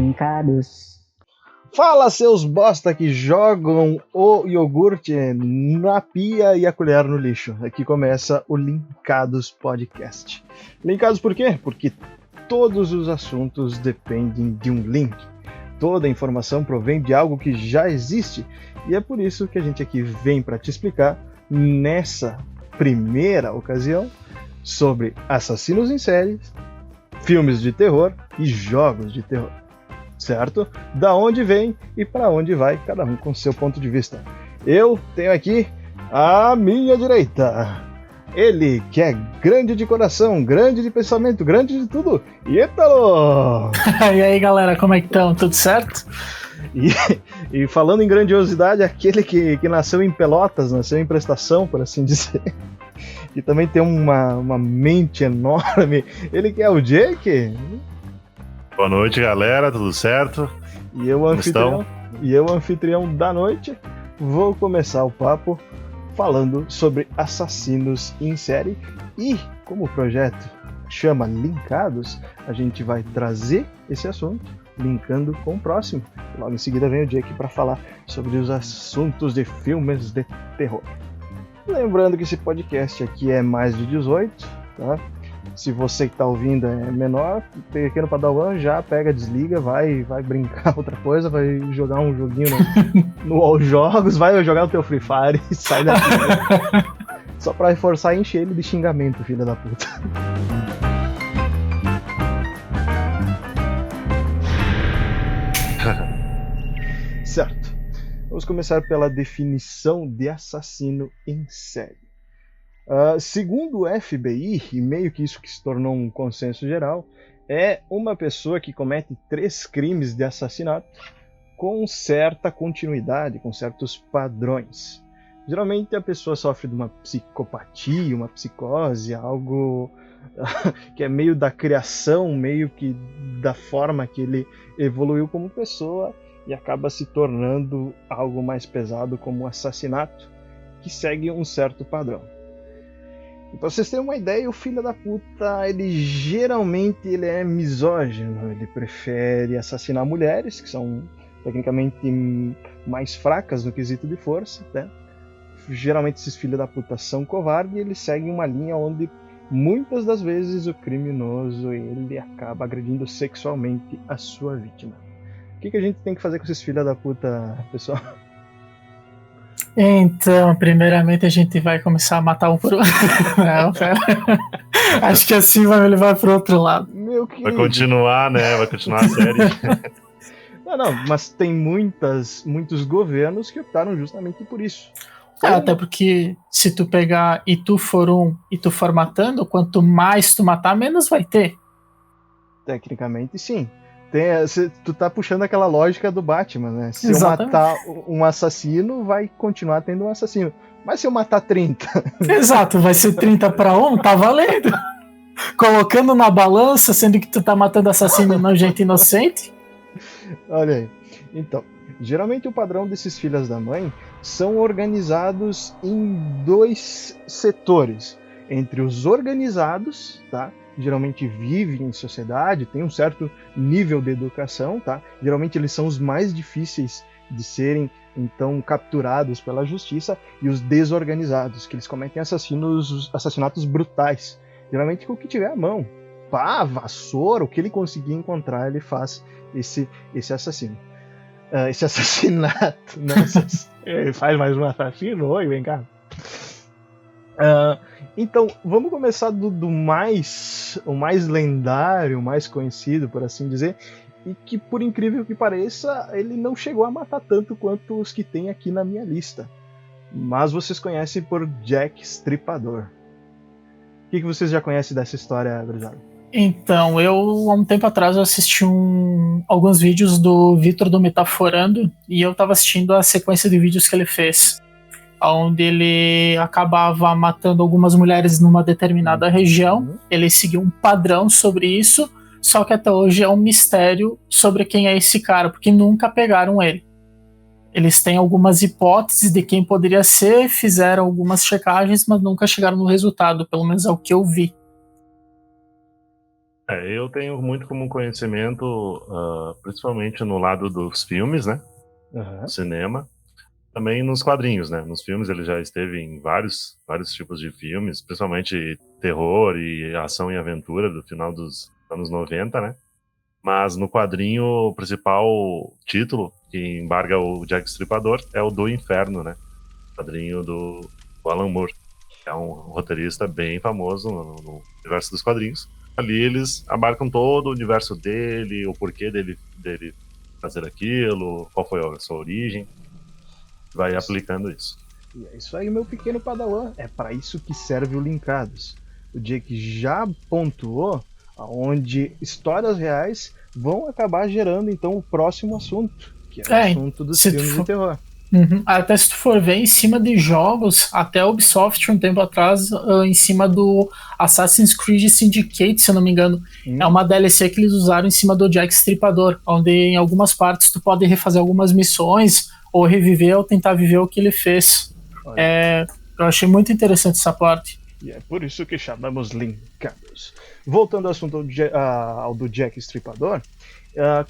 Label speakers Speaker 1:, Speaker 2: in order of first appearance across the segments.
Speaker 1: Linkados.
Speaker 2: Fala, seus bosta que jogam o iogurte na pia e a colher no lixo. Aqui começa o Linkados Podcast. Linkados por quê? Porque todos os assuntos dependem de um link. Toda a informação provém de algo que já existe. E é por isso que a gente aqui vem para te explicar, nessa primeira ocasião, sobre assassinos em séries, filmes de terror e jogos de terror. Certo? Da onde vem e para onde vai, cada um com seu ponto de vista. Eu tenho aqui à minha direita ele que é grande de coração, grande de pensamento, grande de tudo, Ítalo!
Speaker 3: E aí galera, como é que estão? Tudo certo?
Speaker 2: E falando em grandiosidade, aquele que nasceu em Pelotas, nasceu em prestação, por assim dizer, e também tem uma mente enorme, ele que é o Jake.
Speaker 4: Boa noite, galera, tudo certo?
Speaker 2: E eu, anfitrião da noite, vou começar o papo falando sobre assassinos em série. E como o projeto chama Linkados, a gente vai trazer esse assunto linkando com o próximo. Logo em seguida vem o Jake para falar sobre os assuntos de filmes de terror. Lembrando que esse podcast aqui é mais de 18, tá? Se você que tá ouvindo é menor, pequeno padawan, já pega, desliga, vai brincar outra coisa, vai jogar um joguinho no All Jogos, vai jogar o teu Free Fire e sai daqui. Só pra reforçar e encher ele de xingamento, filha da puta. Certo. Vamos começar pela definição de assassino em série. Segundo o FBI, e meio que isso que se tornou um consenso geral, é uma pessoa que comete 3 crimes de assassinato com certa continuidade, com certos padrões. Geralmente a pessoa sofre de uma psicopatia, uma psicose, algo que é meio da criação, meio que da forma que ele evoluiu como pessoa e acaba se tornando algo mais pesado como um assassinato, que segue um certo padrão. E pra vocês terem uma ideia, o filho da puta, ele geralmente é misógino, ele prefere assassinar mulheres, que são tecnicamente mais fracas no quesito de força, né? Geralmente esses filhos da puta são covardes e eles seguem uma linha onde muitas das vezes o criminoso ele acaba agredindo sexualmente a sua vítima. O que a gente tem que fazer com esses filhos da puta, pessoal?
Speaker 3: Então, primeiramente a gente vai começar a matar um por um. Não, pera. Acho que assim vai me levar pro outro lado.
Speaker 2: Meu querido.
Speaker 4: Vai continuar, né? Vai continuar a série.
Speaker 2: Não, mas tem muitos governos que optaram justamente por isso.
Speaker 3: Até porque se tu pegar e tu for e tu for matando, quanto mais tu matar, menos vai ter.
Speaker 2: Tecnicamente, sim. Tu tá puxando aquela lógica do Batman, né? Se
Speaker 3: Exatamente.
Speaker 2: eu matar um assassino, vai continuar tendo um assassino. Mas se eu matar 30...
Speaker 3: Exato, vai ser 30 para 1, tá valendo. Colocando na balança, sendo que tu tá matando assassino e não gente inocente.
Speaker 2: Olha aí. Então, geralmente o padrão desses filhos da mãe são organizados em 2 setores. Entre os organizados, tá? Geralmente vivem em sociedade, tem um certo nível de educação, tá? Geralmente eles são os mais difíceis de serem, então, capturados pela justiça, e os desorganizados, que eles cometem assassinatos brutais. Geralmente com o que tiver à mão. Pá, vassoura, o que ele conseguir encontrar, ele faz esse assassino. Esse assassinato. Ele faz mais um assassino? Oi, vem cá. Então, vamos começar o mais lendário, o mais conhecido, por assim dizer, e que, por incrível que pareça, ele não chegou a matar tanto quanto os que tem aqui na minha lista. Mas vocês conhecem por Jack Stripador. O que vocês já conhecem dessa história, gurizada?
Speaker 3: Então, há um tempo atrás, eu assisti alguns vídeos do Vitor do Metaforando, e eu tava assistindo a sequência de vídeos que ele fez, onde ele acabava matando algumas mulheres numa determinada região. Ele seguiu um padrão sobre isso, só que até hoje é um mistério sobre quem é esse cara, porque nunca pegaram ele. Eles têm algumas hipóteses de quem poderia ser, fizeram algumas checagens, mas nunca chegaram no resultado, pelo menos é o que eu vi.
Speaker 4: Eu tenho muito como conhecimento, principalmente no lado dos filmes, né?
Speaker 2: Aham.
Speaker 4: Cinema. Também nos quadrinhos, né? Nos filmes ele já esteve em vários tipos de filmes, principalmente terror e ação e aventura do final dos anos 90, né? Mas no quadrinho, o principal título que embarga o Jack Stripador é o do Inferno, né? Quadrinho do Alan Moore, que é um roteirista bem famoso no universo dos quadrinhos. Ali eles abarcam todo o universo dele, o porquê dele fazer aquilo, qual foi a sua origem, vai aplicando isso.
Speaker 2: E é isso aí, meu pequeno padawan. É para isso que serve o Linkados. O Jake já pontuou aonde histórias reais vão acabar gerando então o próximo assunto, que é o assunto dos filmes de terror.
Speaker 3: Uhum. Até se tu for ver em cima de jogos, até a Ubisoft um tempo atrás, em cima do Assassin's Creed Syndicate, se eu não me engano, é uma DLC que eles usaram em cima do Jack Stripador, onde em algumas partes tu pode refazer algumas missões ou reviver ou tentar viver o que ele fez. Eu achei muito interessante essa parte.
Speaker 2: E é por isso que chamamos Linkados. Voltando ao assunto ao do Jack Stripador,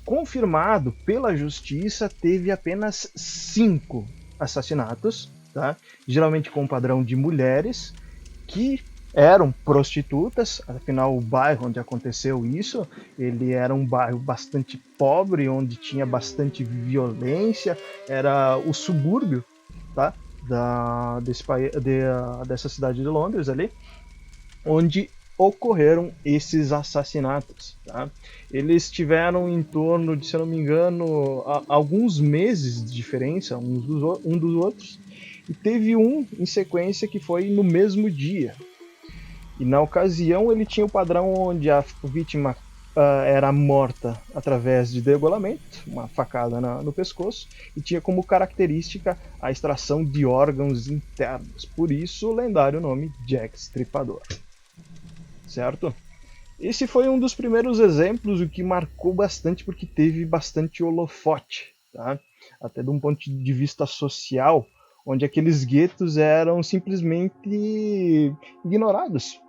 Speaker 2: confirmado pela justiça, teve apenas 5 assassinatos, tá? Geralmente com padrão de mulheres que eram prostitutas. Afinal, o bairro onde aconteceu isso, ele era um bairro bastante pobre, onde tinha bastante violência, era o subúrbio, tá? Dessa cidade de Londres ali, onde ocorreram esses assassinatos, tá? Eles tiveram em torno de, se eu não me engano, alguns meses de diferença um dos outros, e teve um em sequência que foi no mesmo dia. E na ocasião ele tinha o padrão onde a vítima era morta através de degolamento, uma facada no pescoço, e tinha como característica a extração de órgãos internos. Por isso o lendário nome Jack Stripador. Certo? Esse foi um dos primeiros exemplos, o que marcou bastante porque teve bastante holofote, tá? Até de um ponto de vista social, onde aqueles guetos eram simplesmente ignorados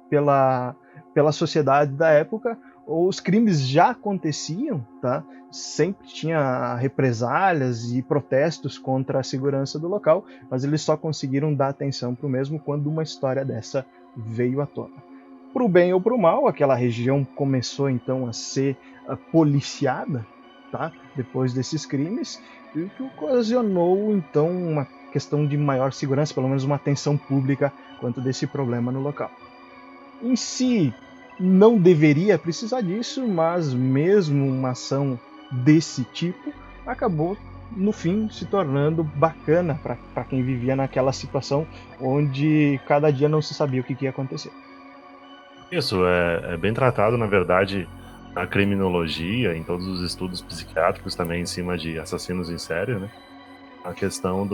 Speaker 2: pela sociedade da época. Os crimes já aconteciam, tá? Sempre tinha represálias e protestos contra a segurança do local, mas eles só conseguiram dar atenção para o mesmo quando uma história dessa veio à tona. Para o bem ou para o mal, aquela região começou então a ser policiada, tá? Depois desses crimes, e o que ocasionou então uma questão de maior segurança, pelo menos uma atenção pública quanto desse problema no local. Em si, não deveria precisar disso, mas mesmo uma ação desse tipo acabou no fim se tornando bacana para quem vivia naquela situação onde cada dia não se sabia o que ia acontecer.
Speaker 4: Isso é bem tratado, na verdade, na criminologia, em todos os estudos psiquiátricos também em cima de assassinos em série, né? A questão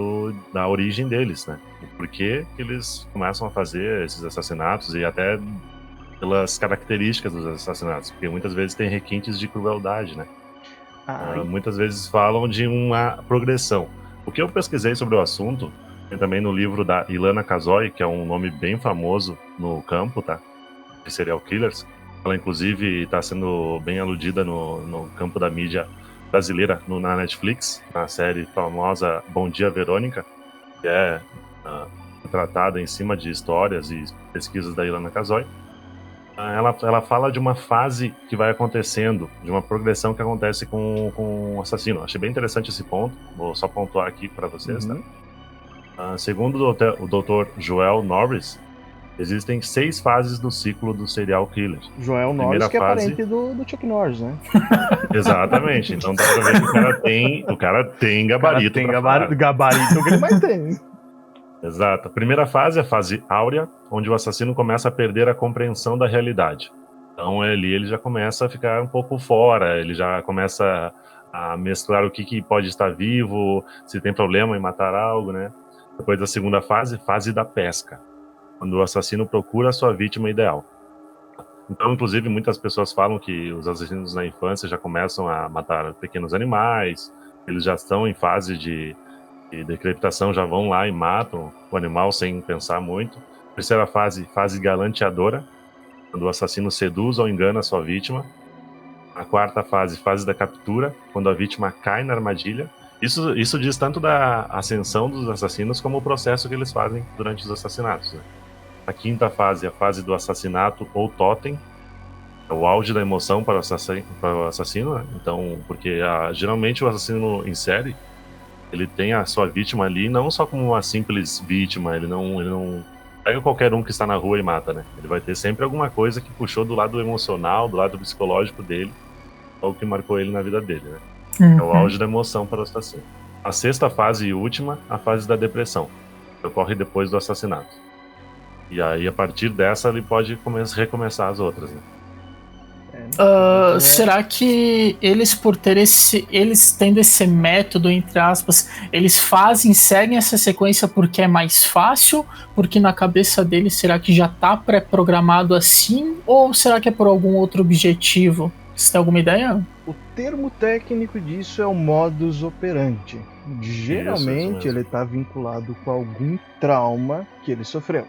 Speaker 4: da origem deles, né? O porquê que eles começam a fazer esses assassinatos e até pelas características dos assassinatos, porque muitas vezes tem requintes de crueldade, né? Muitas vezes falam de uma progressão. O que eu pesquisei sobre o assunto, tem também no livro da Ilana Kazoy, que é um nome bem famoso no campo, tá? De serial killers. Ela inclusive está sendo bem aludida no campo da mídia brasileira na Netflix, na série famosa Bom Dia Verônica, que é tratada em cima de histórias e pesquisas da Ilana Kazoy. Ela fala de uma fase que vai acontecendo, de uma progressão que acontece com o assassino. Achei bem interessante esse ponto, vou só pontuar aqui para vocês. Tá? Segundo o Dr. Joel Norris, existem 6 fases do ciclo do serial killer.
Speaker 2: Joel Norris, que é parente do Chuck Norris, né?
Speaker 4: Exatamente. Então dá pra ver que o cara tem gabarito.
Speaker 2: Tem gabarito que ele mais tem.
Speaker 4: Exato. A primeira fase é a fase áurea, onde o assassino começa a perder a compreensão da realidade. Então ele já começa a ficar um pouco fora, ele já começa a mesclar o que pode estar vivo, se tem problema em matar algo, né? Depois da segunda fase da pesca, quando o assassino procura a sua vítima ideal. Então, inclusive, muitas pessoas falam que os assassinos na infância já começam a matar pequenos animais, eles já estão em fase de decrepitação, já vão lá e matam o animal sem pensar muito. Terceira fase galanteadora, quando o assassino seduz ou engana a sua vítima. A quarta fase, fase da captura, quando a vítima cai na armadilha. Isso diz tanto da ascensão dos assassinos como o processo que eles fazem durante os assassinatos, né? A quinta fase, a fase do assassinato ou totem, é o auge da emoção para o assassino, né? Então, porque geralmente o assassino em série, ele tem a sua vítima ali não só como uma simples vítima, ele não pega qualquer um que está na rua e mata, né? Ele vai ter sempre alguma coisa que puxou do lado emocional, do lado psicológico dele, ou que marcou ele na vida dele, né? É o auge da emoção para o assassino. A sexta fase e última, a fase da depressão, que ocorre depois do assassinato. E aí, a partir dessa, ele pode recomeçar as outras, né?
Speaker 3: Será que eles, eles tendo esse método, entre aspas, eles seguem essa sequência porque é mais fácil? Porque na cabeça deles, será que já tá pré-programado assim? Ou será que é por algum outro objetivo? Você tem alguma ideia?
Speaker 2: O termo técnico disso é o modus operandi. Geralmente
Speaker 4: Isso
Speaker 2: ele está vinculado com algum trauma que ele sofreu.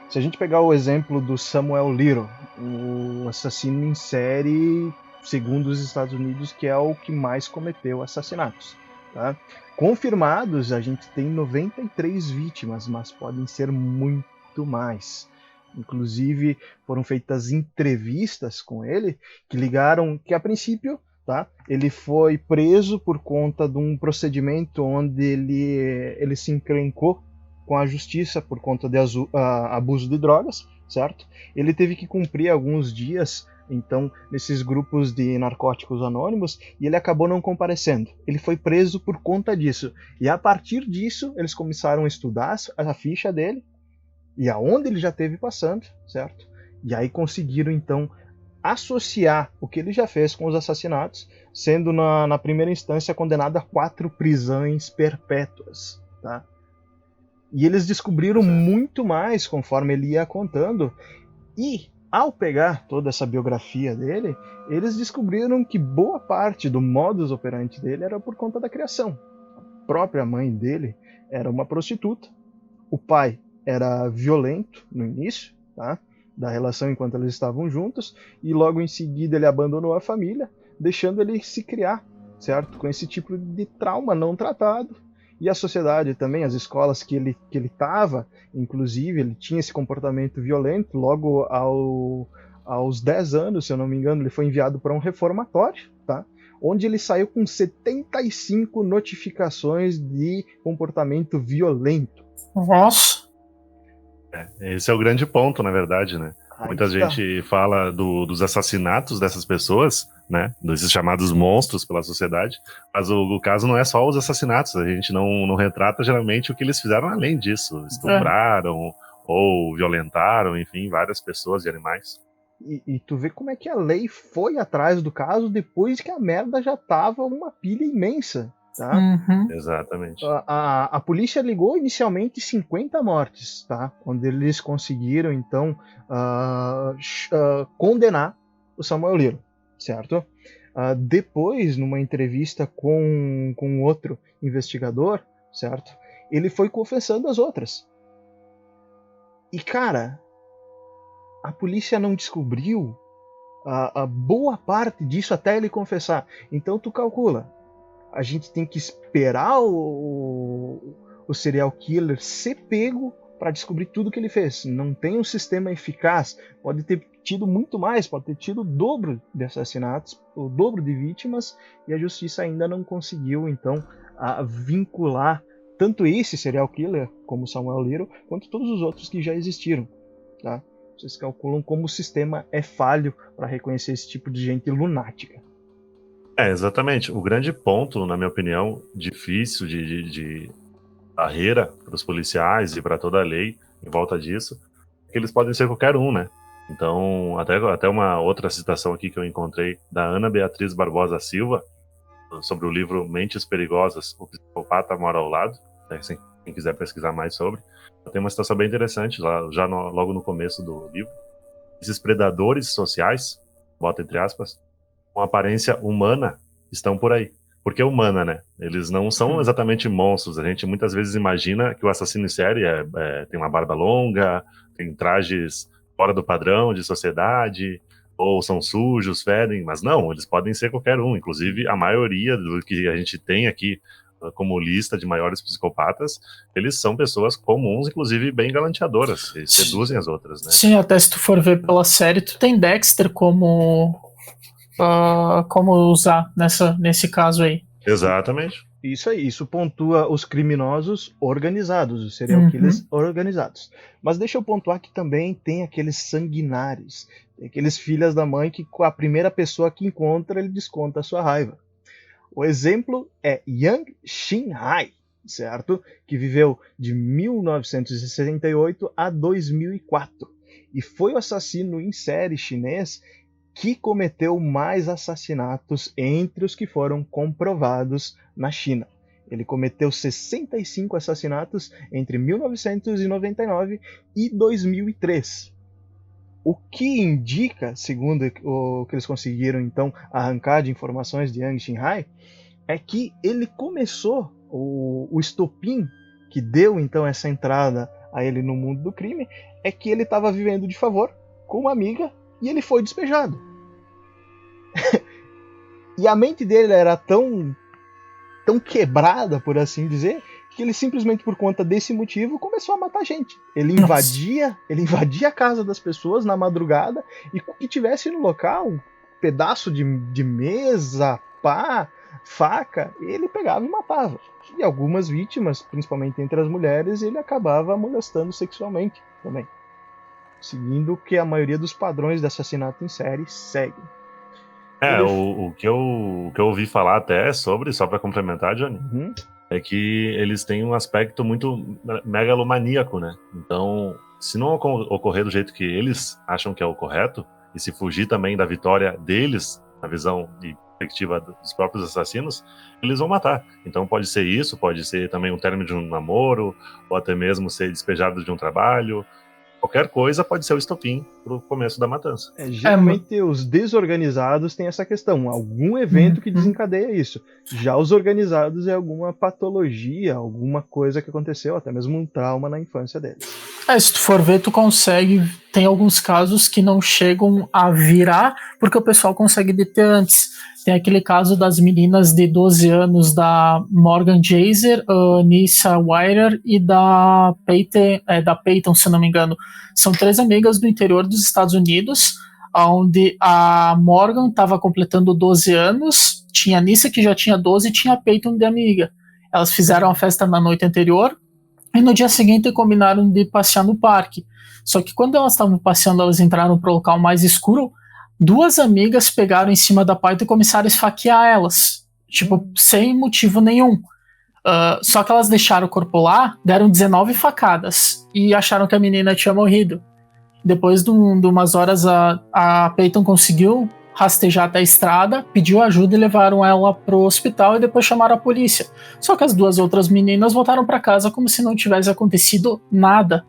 Speaker 2: Se a gente pegar o exemplo do Samuel Little, o assassino em série, segundo os Estados Unidos, que é o que mais cometeu assassinatos. Tá? Confirmados, a gente tem 93 vítimas, mas podem ser muito mais. Inclusive, foram feitas entrevistas com ele que ligaram que, a princípio, tá, ele foi preso por conta de um procedimento onde ele se encrencou com a justiça por conta de abuso de drogas, certo? Ele teve que cumprir alguns dias, então, nesses grupos de narcóticos anônimos, e ele acabou não comparecendo. Ele foi preso por conta disso. E a partir disso, eles começaram a estudar a ficha dele, e aonde ele já esteve passando, certo? E aí conseguiram, então, associar o que ele já fez com os assassinatos, sendo na primeira instância condenado a 4 prisões perpétuas, tá? E eles descobriram muito mais conforme ele ia contando. E, ao pegar toda essa biografia dele, eles descobriram que boa parte do modus operandi dele era por conta da criação. A própria mãe dele era uma prostituta. O pai era violento no início, tá, da relação enquanto eles estavam juntos. E logo em seguida ele abandonou a família, deixando ele se criar, certo? Com esse tipo de trauma não tratado. E a sociedade também, as escolas que ele estava, inclusive, ele tinha esse comportamento violento. Logo aos 10 anos, se eu não me engano, ele foi enviado para um reformatório, tá? Onde ele saiu com 75 notificações de comportamento violento.
Speaker 3: Nossa!
Speaker 4: Esse é o grande ponto, na verdade, né? Muita gente fala dos assassinatos dessas pessoas, né? Desses chamados monstros pela sociedade. Mas o caso não é só os assassinatos. A gente não retrata geralmente o que eles fizeram além disso. Estupraram ou violentaram, enfim, várias pessoas e animais.
Speaker 2: E tu vê como é que a lei foi atrás do caso depois que a merda já tava uma pilha imensa. Tá?
Speaker 3: Uhum.
Speaker 4: Exatamente.
Speaker 2: A polícia ligou inicialmente 50 mortes, tá? Onde eles conseguiram, então, condenar o Samuel Little, certo? Depois, numa entrevista com outro investigador, certo? Ele foi confessando as outras. E, cara, a polícia não descobriu a boa parte disso até ele confessar. Então, tu calcula. A gente tem que esperar o serial killer ser pego para descobrir tudo que ele fez. Não tem um sistema eficaz. Pode ter tido muito mais, pode ter tido o dobro de assassinatos, o dobro de vítimas, e a justiça ainda não conseguiu, então, vincular tanto esse serial killer, como Samuel Little, quanto todos os outros que já existiram. Tá? Vocês calculam como o sistema é falho para reconhecer esse tipo de gente lunática.
Speaker 4: Exatamente. O grande ponto, na minha opinião, difícil de barreira para os policiais e para toda a lei em volta disso, é que eles podem ser qualquer um, né? Então, até uma outra citação aqui que eu encontrei da Ana Beatriz Barbosa Silva, sobre o livro Mentes Perigosas, o psicopata mora ao lado, né? Quem quiser pesquisar mais sobre. Tem uma citação bem interessante, logo no começo do livro. Esses predadores sociais, bota entre aspas, com aparência humana, estão por aí. Por que humana, né? Eles não são exatamente monstros. A gente muitas vezes imagina que o assassino em série tem uma barba longa, tem trajes fora do padrão de sociedade, ou são sujos, fedem, mas não, eles podem ser qualquer um. Inclusive, a maioria do que a gente tem aqui como lista de maiores psicopatas, eles são pessoas comuns, inclusive bem galanteadoras, e seduzem as outras, né?
Speaker 3: Sim, até se tu for ver pela série, tu tem Dexter como usar nesse caso aí.
Speaker 4: Exatamente.
Speaker 2: Isso aí, isso pontua os criminosos organizados, os serial killers organizados. Mas deixa eu pontuar que também tem aqueles sanguinários, aqueles filhas da mãe que com a primeira pessoa que encontra ele desconta a sua raiva. O exemplo é Yang Xinhai, certo? Que viveu de 1968 a 2004 e foi o assassino em série chinês que cometeu mais assassinatos entre os que foram comprovados na China. Ele cometeu 65 assassinatos entre 1999 e 2003. O que indica, segundo o que eles conseguiram então arrancar de informações de Yang Xinhai, é que ele começou, o estopim que deu então essa entrada a ele no mundo do crime, é que ele estava vivendo de favor com uma amiga e ele foi despejado. E a mente dele era tão quebrada, por assim dizer, que ele simplesmente por conta desse motivo começou a matar gente. Ele invadia a casa das pessoas na madrugada e o que tivesse no local, um pedaço de mesa, pá, faca, ele pegava e matava. E algumas vítimas, principalmente entre as mulheres, ele acabava molestando sexualmente também, seguindo o que a maioria dos padrões de assassinato em série seguem.
Speaker 4: O que eu ouvi falar até sobre, só pra complementar, Johnny, é que eles têm um aspecto muito megalomaníaco, né? Então, se não ocorrer do jeito que eles acham que é o correto, e se fugir também da vitória deles, na visão e perspectiva dos próprios assassinos, eles vão matar. Então pode ser isso, pode ser também um término de um namoro, ou até mesmo ser despejado de um trabalho. Qualquer coisa pode ser o estopim pro começo da matança.
Speaker 2: Geralmente os desorganizados têm essa questão, algum evento que desencadeia isso. Já os organizados é alguma patologia, alguma coisa que aconteceu, até mesmo um trauma na infância deles.
Speaker 3: Se tu for ver, tu consegue. Tem alguns casos que não chegam a virar, porque o pessoal consegue deter antes. Tem aquele caso das meninas de 12 anos da Morgan Jaser, Nissa Weirer e da Peyton, se não me engano. São 3 amigas do interior dos Estados Unidos, onde a Morgan estava completando 12 anos, tinha a Nissa que já tinha 12 e tinha a Peyton de amiga. Elas fizeram a festa na noite anterior e no dia seguinte combinaram de passear no parque. Só que quando elas estavam passeando, elas entraram para o local mais escuro, 2 amigas pegaram em cima da Peyton e começaram a esfaquear elas, tipo, sem motivo nenhum. Só que elas deixaram o corpo lá, deram 19 facadas e acharam que a menina tinha morrido. Depois de umas horas, a Peyton conseguiu rastejar até a estrada, pediu ajuda e levaram ela pro hospital e depois chamaram a polícia. Só que as 2 outras meninas voltaram para casa como se não tivesse acontecido nada.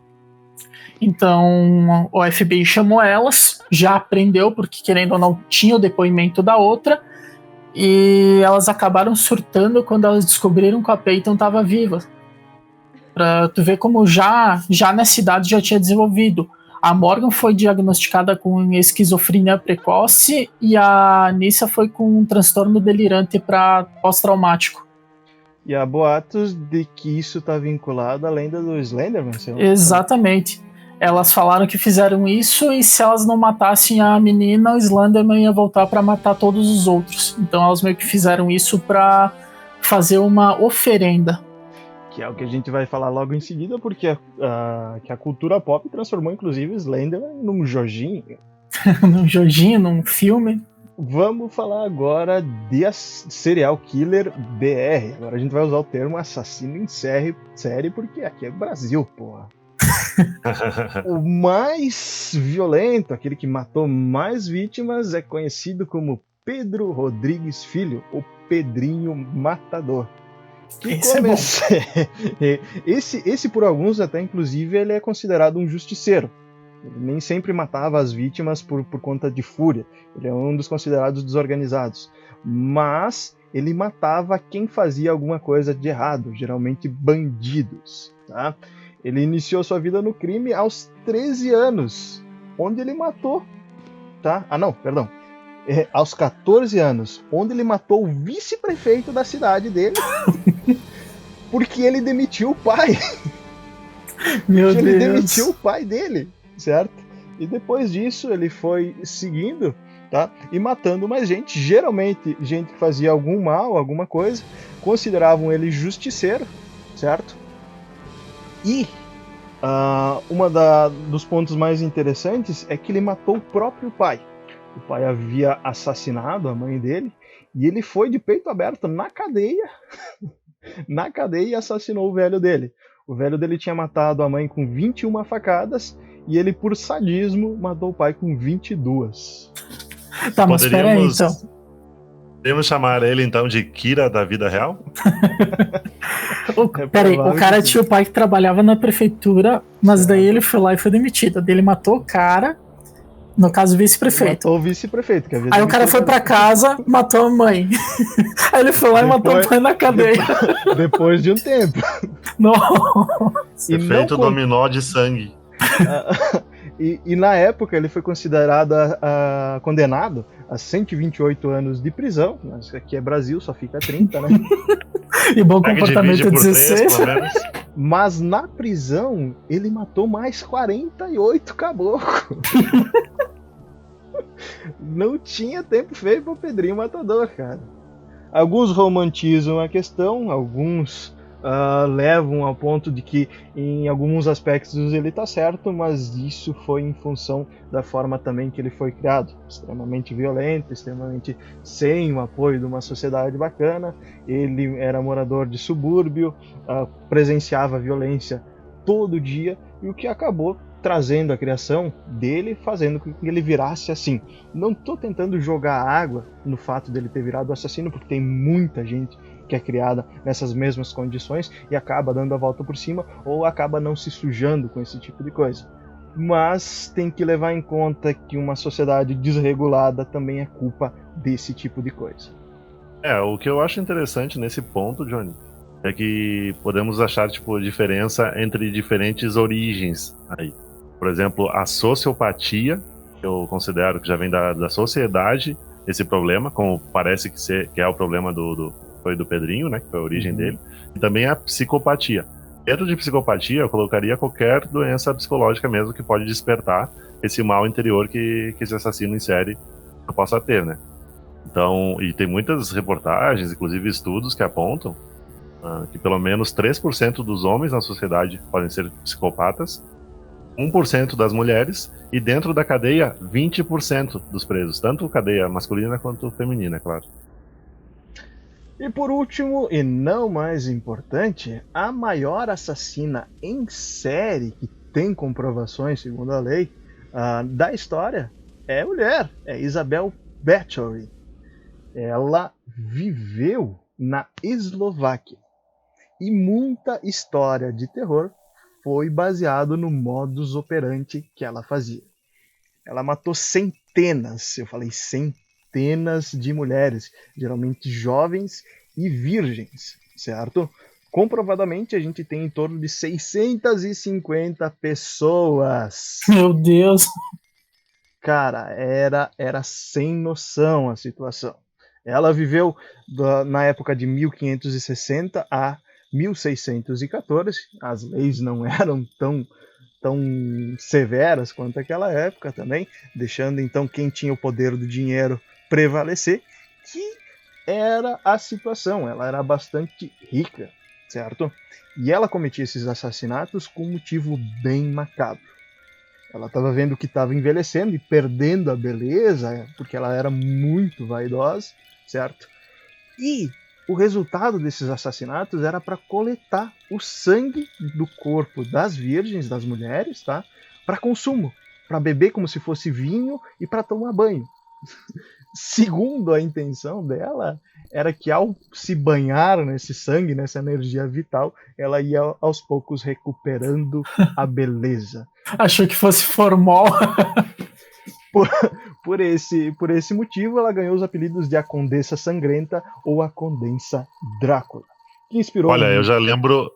Speaker 3: Então o FBI chamou elas, já prendeu, porque querendo ou não tinha o depoimento da outra, e elas acabaram surtando quando elas descobriram que a Peyton estava viva. Pra tu ver como já nessa idade já tinha desenvolvido. A Morgan foi diagnosticada com esquizofrenia precoce e a Nissa foi com um transtorno delirante para pós-traumático.
Speaker 2: E há boatos de que isso está vinculado à lenda do Slenderman.
Speaker 3: Exatamente. Elas falaram que fizeram isso e se elas não matassem a menina, o Slenderman ia voltar para matar todos os outros. Então elas meio que fizeram isso para fazer uma oferenda.
Speaker 2: Que é o que a gente vai falar logo em seguida, porque que a cultura pop transformou inclusive o Slenderman num joguinho.
Speaker 3: Num joguinho, num filme.
Speaker 2: Vamos falar agora de serial killer BR. Agora a gente vai usar o termo assassino em série porque aqui é Brasil, porra. O mais violento, aquele que matou mais vítimas, é conhecido como Pedro Rodrigues Filho, o Pedrinho Matador. Esse por alguns até inclusive ele é considerado um justiceiro. Ele nem sempre matava as vítimas por conta de fúria. Ele é um dos considerados desorganizados. Mas ele matava quem fazia alguma coisa de errado, geralmente bandidos, tá? Ele iniciou sua vida no crime aos 13 anos onde ele matou, tá? Ah, não, perdão. Aos 14 anos, onde ele matou o vice-prefeito da cidade dele, porque ele demitiu o pai.
Speaker 3: Meu Deus.
Speaker 2: Ele demitiu o pai dele, certo? E depois disso ele foi seguindo, tá? E matando mais gente, geralmente gente que fazia algum mal, alguma coisa, consideravam ele justiceiro, certo? E dos pontos mais interessantes é que ele matou o próprio pai. O pai havia assassinado a mãe dele e ele foi de peito aberto na cadeia e assassinou o velho dele. O velho dele tinha matado a mãe com 21 facadas e ele, por sadismo, matou o pai com 22.
Speaker 3: Tá, mas peraí, então.
Speaker 4: Podemos chamar ele, então, de Kira da vida real?
Speaker 3: Peraí, o cara tinha o pai que trabalhava na prefeitura, mas daí ele foi lá e foi demitido. Daí ele matou o cara, no caso, o vice-prefeito.
Speaker 2: Matou o vice-prefeito.
Speaker 3: Aí o cara foi pra casa, matou a mãe. Aí ele foi lá e matou o pai na cadeia.
Speaker 2: Depois de um tempo.
Speaker 3: Nossa.
Speaker 4: Efeito dominó de sangue.
Speaker 2: E na época ele foi considerado condenado a 128 anos de prisão. Mas aqui é Brasil, só fica 30, né?
Speaker 3: E bom comportamento 16.
Speaker 4: 3,
Speaker 2: mas na prisão ele matou mais 48 caboclos. Não tinha tempo feio pro Pedrinho Matador, cara. Alguns romantizam a questão, alguns levam ao ponto de que em alguns aspectos ele está certo, mas isso foi em função da forma também que ele foi criado, extremamente violento, extremamente sem o apoio de uma sociedade bacana. Ele era morador de subúrbio, presenciava violência todo dia, e o que acabou trazendo a criação dele, fazendo com que ele virasse assim. Não estou tentando jogar água no fato dele ter virado assassino, porque tem muita gente que é criada nessas mesmas condições e acaba dando a volta por cima ou acaba não se sujando com esse tipo de coisa. Mas tem que levar em conta que uma sociedade desregulada também é culpa desse tipo de coisa.
Speaker 4: O que eu acho interessante nesse ponto, Johnny, é que podemos achar diferença entre diferentes origens aí. Por exemplo, a sociopatia, que eu considero que já vem da sociedade, esse problema, como parece que é o problema foi do Pedrinho, né, que foi a origem dele, e também a psicopatia. Dentro de psicopatia, eu colocaria qualquer doença psicológica mesmo que pode despertar esse mal interior que esse assassino em série possa ter, né? Então, e tem muitas reportagens, inclusive estudos que apontam que pelo menos 3% dos homens na sociedade podem ser psicopatas, 1% das mulheres, e dentro da cadeia, 20% dos presos, tanto cadeia masculina quanto feminina, é claro.
Speaker 2: E por último, e não mais importante, a maior assassina em série que tem comprovações, segundo a lei, da história é mulher, é Isabel Bathory. Ela viveu na Eslováquia e muita história de terror foi baseado no modus operandi que ela fazia. Ela matou centenas, eu falei centenas de mulheres, geralmente jovens e virgens, certo? Comprovadamente a gente tem em torno de 650 pessoas.
Speaker 3: Meu Deus!
Speaker 2: Cara, era sem noção a situação. Ela viveu na época de 1560 a 1614. As leis não eram tão severas quanto aquela época também, deixando então quem tinha o poder do dinheiro prevalecer, que era a situação. Ela era bastante rica, certo? E ela cometia esses assassinatos com um motivo bem macabro. Ela estava vendo que estava envelhecendo e perdendo a beleza, porque ela era muito vaidosa, certo? E o resultado desses assassinatos era para coletar o sangue do corpo das virgens, das mulheres, tá? Para consumo, para beber como se fosse vinho e para tomar banho. Segundo a intenção dela, era que ao se banhar nesse sangue, nessa energia vital, ela ia aos poucos recuperando a beleza.
Speaker 3: Achou que fosse formol.
Speaker 2: Por esse motivo, ela ganhou os apelidos de a Condessa Sangrenta ou a Condessa Drácula. Que inspirou.
Speaker 4: Olha, eu já lembro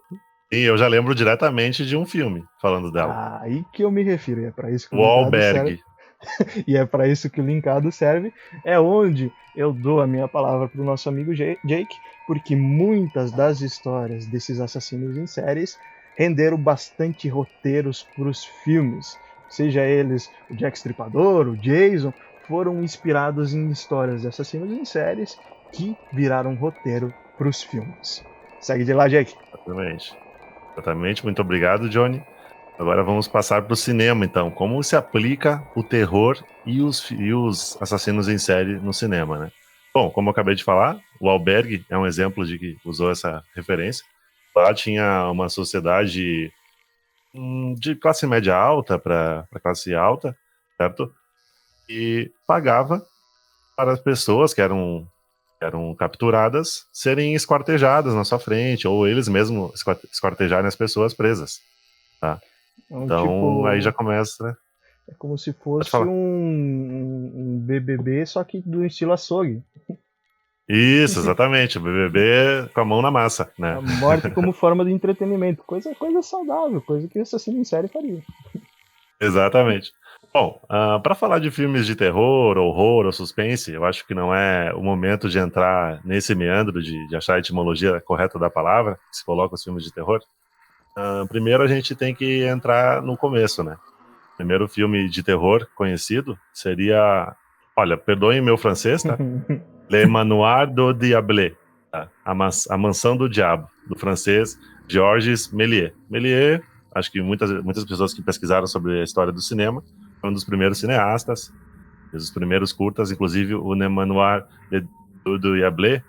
Speaker 4: E eu já lembro diretamente de um filme falando dela.
Speaker 2: Aí que eu me refiro, e é para isso que
Speaker 4: O Wahlberg.
Speaker 2: E é para isso que o linkado serve. É onde eu dou a minha palavra para o nosso amigo Jake, porque muitas das histórias desses assassinos em séries renderam bastante roteiros para os filmes. Seja eles o Jack Stripador, o Jason, foram inspirados em histórias de assassinos em séries que viraram roteiro para os filmes. Segue de lá, Jake.
Speaker 4: Exatamente. Muito obrigado, Johnny. Agora vamos passar para o cinema, então. Como se aplica o terror e os assassinos em série no cinema, né? Bom, como eu acabei de falar, o Wahlberg é um exemplo de que usou essa referência. Lá tinha uma sociedade de classe média alta para classe alta, certo? E pagava para as pessoas que eram capturadas serem esquartejadas na sua frente, ou eles mesmos esquartejarem as pessoas presas, tá? Então, tipo, aí já começa, né?
Speaker 2: É como se fosse um BBB, só que do estilo açougue.
Speaker 4: Isso, exatamente. O BBB com a mão na massa, né?
Speaker 2: A morte como forma de entretenimento. Coisa saudável, coisa que o assassino em série faria.
Speaker 4: Exatamente. Bom, para falar de filmes de terror, horror ou suspense, eu acho que não é o momento de entrar nesse meandro de achar a etimologia correta da palavra, que se coloca os filmes de terror. Primeiro a gente tem que entrar no começo, né? O primeiro filme de terror conhecido seria... Olha, perdoem meu francês, tá? Le Manoir du Diable, tá? A Mansão do Diabo, do francês Georges Méliès. Méliès, acho que muitas pessoas que pesquisaram sobre a história do cinema, foi um dos primeiros cineastas, fez os primeiros curtas, inclusive o Le Manoir du Diable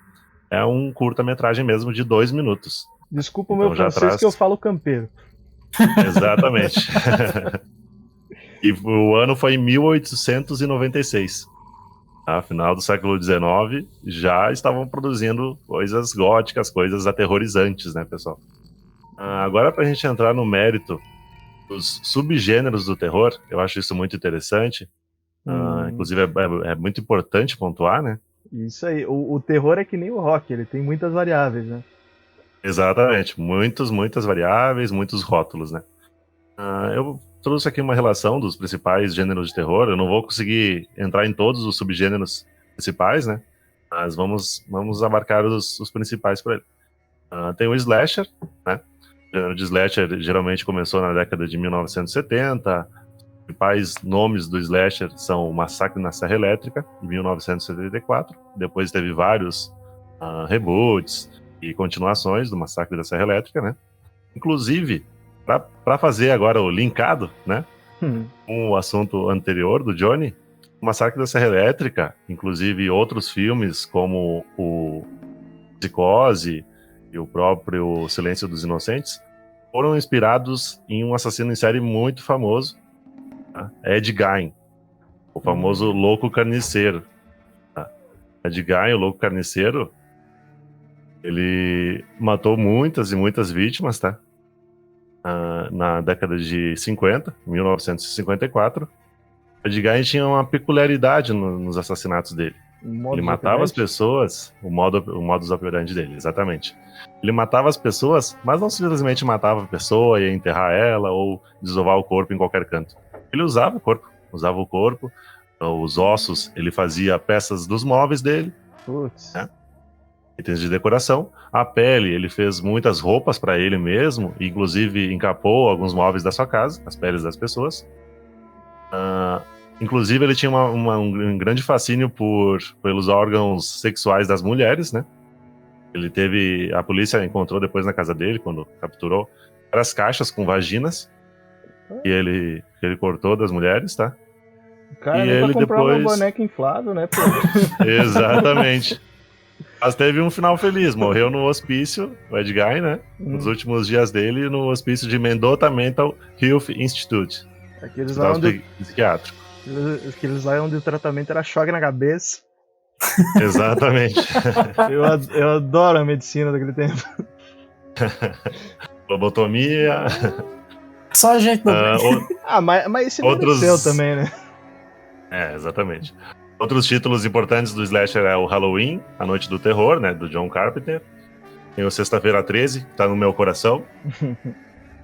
Speaker 4: é um curta-metragem mesmo de 2 minutos.
Speaker 2: Desculpa o meu francês que eu falo campeiro.
Speaker 4: Exatamente. E o ano foi em 1896. No final do século XIX, já estavam produzindo coisas góticas, coisas aterrorizantes, né, pessoal? Agora, para a gente entrar no mérito dos subgêneros do terror, eu acho isso muito interessante. Inclusive, é muito importante pontuar, né?
Speaker 2: Isso aí. O terror é que nem o rock, ele tem muitas variáveis, né?
Speaker 4: Exatamente. Muitas variáveis, muitos rótulos, né? Eu trouxe aqui uma relação dos principais gêneros de terror. Eu não vou conseguir entrar em todos os subgêneros principais, né? Mas vamos abarcar os principais por ele. Tem o slasher, né? O gênero de slasher geralmente começou na década de 1970. Os principais nomes do slasher são o Massacre na Serra Elétrica, de 1974. Depois teve vários reboots e continuações do Massacre da Serra Elétrica, né? Inclusive, para fazer agora o linkado, né, com o assunto anterior do Johnny, o Massacre da Serra Elétrica, inclusive outros filmes como o Psicose e o próprio Silêncio dos Inocentes, foram inspirados em um assassino em série muito famoso, tá? Ed Gein, o famoso Louco Carniceiro. Tá? Ed Gein, o Louco Carniceiro, ele matou muitas e muitas vítimas, tá? Na década de 50, 1954, Ed Gein tinha uma peculiaridade nos assassinatos dele. Ele matava as pessoas, o modus operandi dele, exatamente. Ele matava as pessoas, mas não simplesmente matava a pessoa e ia enterrar ela ou desovar o corpo em qualquer canto. Ele usava o corpo, os ossos, ele fazia peças dos móveis dele, né? Itens de decoração. A pele, ele fez muitas roupas para ele mesmo, inclusive encapou alguns móveis da sua casa, as peles das pessoas. Inclusive, ele tinha um grande fascínio pelos órgãos sexuais das mulheres, né? A polícia encontrou depois na casa dele, quando capturou, várias caixas com vaginas, e ele cortou das mulheres, tá?
Speaker 2: O cara nem pra comprar uma boneca inflável, né, pô?
Speaker 4: Exatamente. Mas teve um final feliz, morreu no hospício, o Ed Gein, né? Nos últimos dias dele, no hospício de Mendota Mental Health Institute.
Speaker 2: Aqueles lá onde o tratamento era choque na cabeça.
Speaker 4: Exatamente.
Speaker 2: Eu adoro a medicina daquele tempo.
Speaker 4: Lobotomia.
Speaker 3: Só a gente não.
Speaker 2: Mas esse mereceu também, né?
Speaker 4: Exatamente. Outros títulos importantes do slasher é o Halloween, A Noite do Terror, né, do John Carpenter. Tem o Sexta-feira 13, que tá no meu coração, de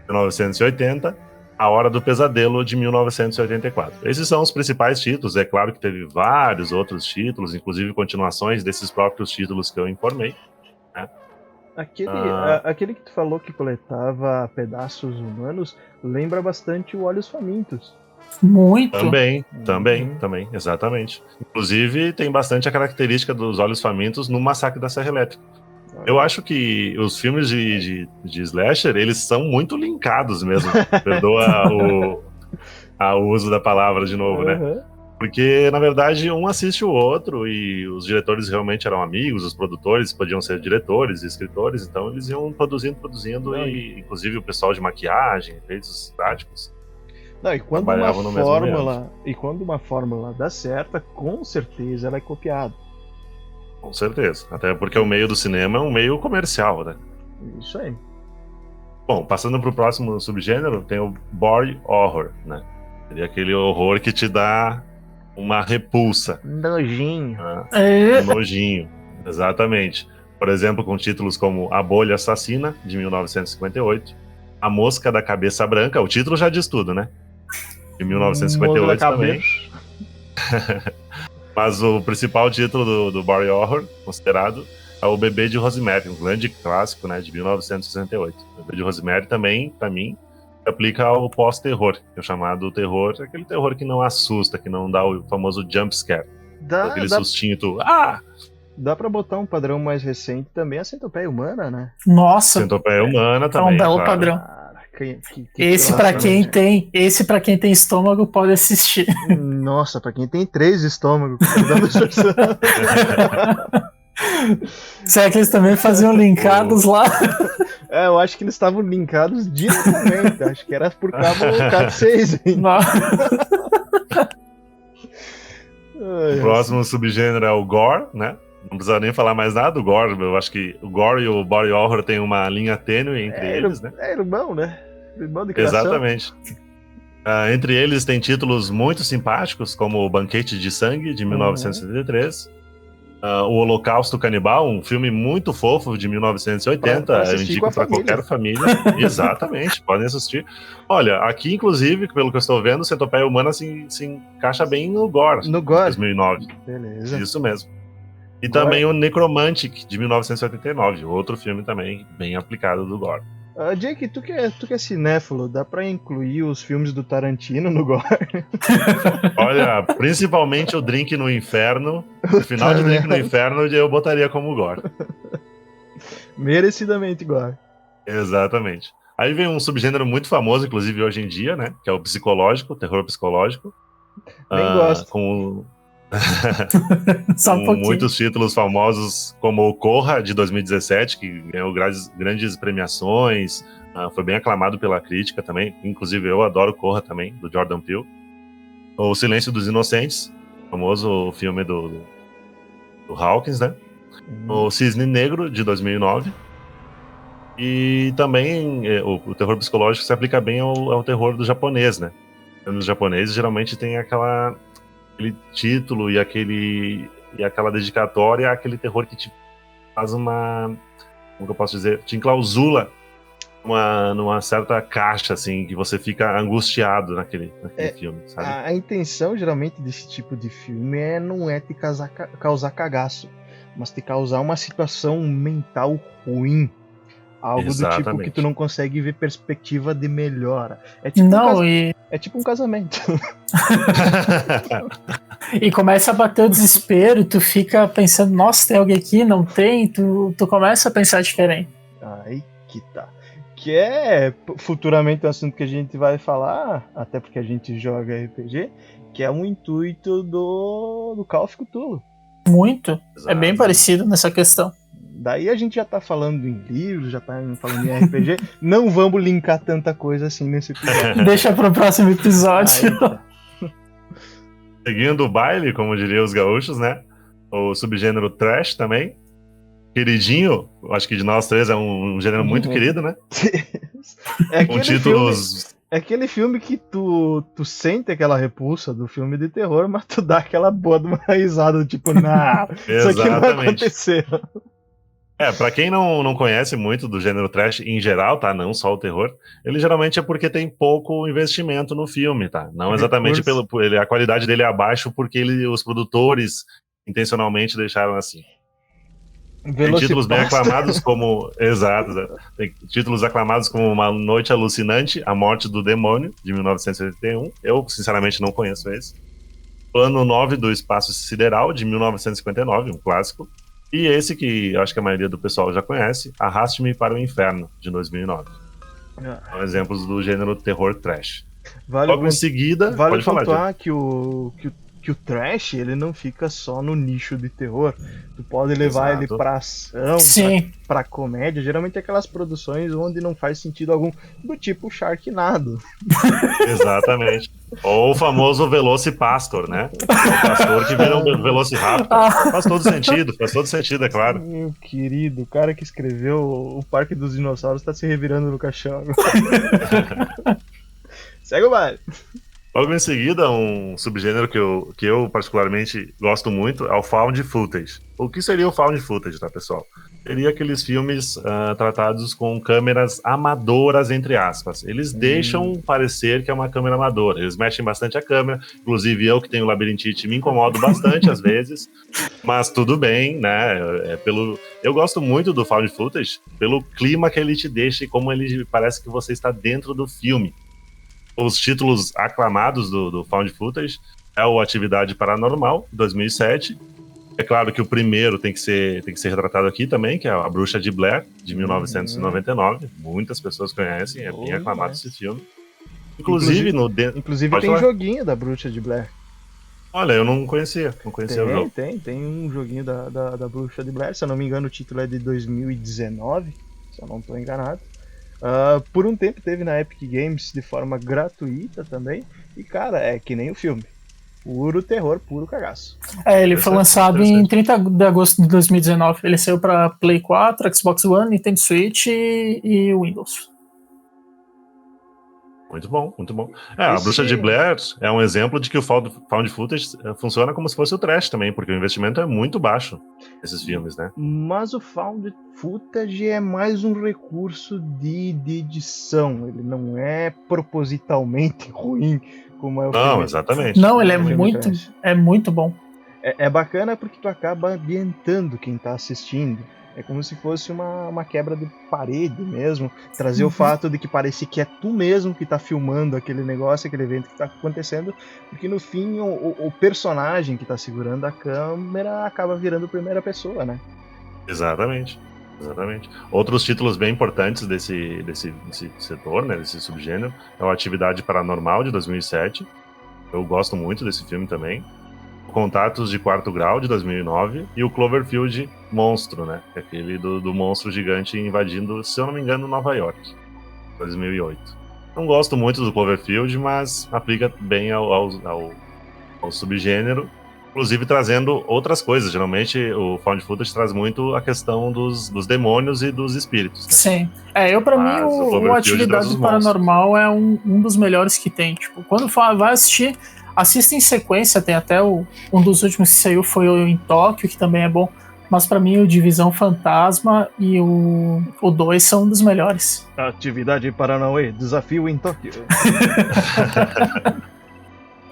Speaker 4: 1980. A Hora do Pesadelo, de 1984. Esses são os principais títulos. É claro que teve vários outros títulos, inclusive continuações desses próprios títulos que eu informei. Né?
Speaker 2: Aquele que tu falou que coletava pedaços humanos lembra bastante o Olhos Famintos.
Speaker 3: Muito.
Speaker 4: Também, exatamente. Inclusive, tem bastante a característica dos Olhos Famintos no Massacre da Serra Elétrica. Eu acho que os filmes de slasher, eles são muito linkados mesmo. Perdoa o uso da palavra de novo, né? Porque, na verdade, um assiste o outro e os diretores realmente eram amigos, os produtores podiam ser diretores e escritores, então eles iam produzindo e, inclusive, o pessoal de maquiagem, efeitos práticos.
Speaker 2: Não, e quando uma fórmula dá certa, com certeza ela é copiada.
Speaker 4: Com certeza. Até porque o meio do cinema é um meio comercial, né?
Speaker 2: Isso aí.
Speaker 4: Bom, passando pro próximo subgênero, tem o body horror, né? Seria aquele horror que te dá uma repulsa.
Speaker 2: Nojinho.
Speaker 4: Um nojinho, exatamente. Por exemplo, com títulos como A Bolha Assassina, de 1958, A Mosca da Cabeça Branca, o título já diz tudo, né? De 1958 também. Mas o principal título do body horror, considerado, é O Bebê de Rosemary, um grande clássico, né, de 1968. O Bebê de Rosemary também, pra mim, aplica ao pós-terror, que é o chamado terror, aquele terror que não assusta, que não dá o famoso jump scare. Aquele sustinho,
Speaker 2: Dá pra botar um padrão mais recente também, a Centopeia Humana, né?
Speaker 3: Nossa!
Speaker 4: Centopeia Humana também,
Speaker 3: é um belo padrão. Esse pra quem tem estômago pode assistir.
Speaker 2: Nossa, pra quem tem 3 estômagos.
Speaker 3: Será que eles também faziam linkados lá?
Speaker 2: Eu acho que eles estavam linkados diretamente. Acho que era por cabo 6.
Speaker 4: O próximo subgênero é o gore, né? Não precisa nem falar mais nada do gore. Eu acho que o gore e o body horror tem uma linha tênue entre eles, né?
Speaker 2: É irmão, né? Irmão de criação.
Speaker 4: Exatamente. Entre eles tem títulos muito simpáticos, como O Banquete de Sangue, de 1973. O Holocausto Canibal, um filme muito fofo de 1980. Eu indico para qualquer família. Exatamente, podem assistir. Olha, aqui, inclusive, pelo que eu estou vendo, Centopeia Humana se encaixa bem no gore.
Speaker 2: No gore.
Speaker 4: 2009.
Speaker 2: Beleza.
Speaker 4: Isso mesmo. E também o Necromantic, de 1989, outro filme também bem aplicado do gore.
Speaker 2: Jake, tu que é cinéfilo, dá pra incluir os filmes do Tarantino no gore?
Speaker 4: Olha, principalmente o Drink no Inferno. O final de Drink no Inferno eu botaria como gore.
Speaker 2: Merecidamente gore.
Speaker 4: Exatamente. Aí vem um subgênero muito famoso, inclusive hoje em dia, né? Que é o psicológico, terror psicológico.
Speaker 2: Nem gosto.
Speaker 4: Com
Speaker 3: Só um pouquinho.
Speaker 4: Muitos títulos famosos, como o Corra, de 2017, que ganhou grandes premiações, foi bem aclamado pela crítica também. Inclusive eu adoro Corra também, do Jordan Peele. O Silêncio dos Inocentes, famoso filme do Hawkins, né? O Cisne Negro, de 2009. E também o terror psicológico se aplica bem ao terror do japonês, né? Nos japoneses geralmente tem aquele título e aquela dedicatória àquele terror que te faz como que eu posso dizer, te enclausula numa certa caixa, assim, que você fica angustiado naquele filme, sabe?
Speaker 2: A intenção, geralmente, desse tipo de filme não é te causar cagaço, mas te causar uma situação mental ruim. Algo
Speaker 4: Exatamente.
Speaker 2: Do tipo que tu não consegue ver perspectiva de melhora. É tipo um casamento.
Speaker 3: E começa a bater o desespero, tu fica pensando, nossa, tem alguém aqui? Não tem? Tu começa a pensar diferente.
Speaker 2: Aí que tá. Que é futuramente um assunto que a gente vai falar, até porque a gente joga RPG, que é um intuito do Call of Cthulhu.
Speaker 3: Muito.
Speaker 4: Exato.
Speaker 3: É bem parecido nessa questão.
Speaker 2: Daí a gente já tá falando em livros, já tá falando em RPG. Não vamos linkar tanta coisa assim nesse episódio.
Speaker 3: Deixa pro próximo episódio.
Speaker 4: Seguindo o baile, como diriam os gaúchos, né? O subgênero trash também. Queridinho, acho que de nós três é um gênero muito querido, né? Com títulos...
Speaker 2: É aquele filme que tu sente aquela repulsa do filme de terror, mas tu dá aquela boa de uma risada, tipo, isso aqui não vai acontecer.
Speaker 4: Pra quem não conhece muito do gênero trash em geral, tá? Não só o terror, ele geralmente é porque tem pouco investimento no filme, tá? Não exatamente a qualidade dele é abaixo porque os produtores intencionalmente deixaram assim. Tem títulos bem aclamados como... Exato. Tem títulos aclamados como Uma Noite Alucinante, A Morte do Demônio, de 1981. Eu, sinceramente, não conheço esse. Plano 9 do Espaço Sideral, de 1959, um clássico. E esse que eu acho que a maioria do pessoal já conhece, Arraste-me para o Inferno, de 2009. São exemplos do gênero terror trash. Logo em seguida,
Speaker 2: vale pontuar que o trash, ele não fica só no nicho de terror. Tu pode levar ele pra ação, pra comédia. Geralmente é aquelas produções onde não faz sentido algum, do tipo Sharknado.
Speaker 4: Exatamente. Ou o famoso Velocipastor, né? O pastor que vira um Velociraptor. Faz todo sentido, é claro.
Speaker 2: Meu querido, o cara que escreveu o Parque dos Dinossauros tá se revirando no caixão. Segue o baile.
Speaker 4: Logo em seguida, um subgênero que eu particularmente gosto muito é o Found Footage. O que seria o Found Footage, tá, pessoal? Seria aqueles filmes tratados com câmeras amadoras, entre aspas. Eles deixam parecer que é uma câmera amadora. Eles mexem bastante a câmera. Inclusive, eu que tenho labirintite me incomodo bastante às vezes. Mas tudo bem, né? Eu gosto muito do Found Footage pelo clima que ele te deixa e como ele parece que você está dentro do filme. Os títulos aclamados do Found Footage é o Atividade Paranormal, 2007. É claro que o primeiro tem que ser retratado aqui também, que é A Bruxa de Blair, de 1999. Muitas pessoas conhecem, é bem aclamado esse filme. Inclusive
Speaker 2: tem joguinho da Bruxa de Blair.
Speaker 4: Olha, eu não conhecia o jogo.
Speaker 2: Tem um joguinho da Bruxa de Blair, se eu não me engano o título é de 2019, se eu não estou enganado. Por um tempo teve na Epic Games de forma gratuita também. E cara, é que nem o filme. Puro terror, puro cagaço.
Speaker 3: Ele foi lançado em 30 de agosto de 2019. Ele saiu para Play 4, Xbox One, Nintendo Switch e Windows.
Speaker 4: Muito bom, muito bom. A Bruxa de Blair é um exemplo de que o Found Footage funciona como se fosse o trash também, porque o investimento é muito baixo nesses filmes, né?
Speaker 2: Mas o Found Footage é mais um recurso de edição, ele não é propositalmente ruim como é o filme.
Speaker 4: Não, exatamente.
Speaker 3: Não, ele é muito bom.
Speaker 2: É bacana porque tu acaba ambientando quem tá assistindo. É como se fosse uma quebra de parede mesmo. Trazer o fato de que parece que é tu mesmo que tá filmando aquele negócio, aquele evento que tá acontecendo. Porque no fim o personagem que tá segurando a câmera acaba virando primeira pessoa, né?
Speaker 4: Exatamente. Outros títulos bem importantes desse setor, né, desse subgênero, é o Atividade Paranormal, de 2007. Eu gosto muito desse filme também. Contatos de Quarto Grau, de 2009, e o Cloverfield Monstro, né? Que é aquele do monstro gigante invadindo, se eu não me engano, Nova York, 2008. Não gosto muito do Cloverfield, mas aplica bem ao subgênero, inclusive trazendo outras coisas. Geralmente o Found Footage traz muito a questão dos demônios e dos espíritos, né?
Speaker 3: Sim. Pra mim o Atividade Paranormal é um dos melhores que tem. Tipo, quando vai assistir, assista em sequência. Tem até um dos últimos que saiu foi o em Tóquio, que também é bom. Mas pra mim o Divisão Fantasma e o 2 são um dos melhores.
Speaker 2: Atividade Paranauê, Desafio em Tóquio.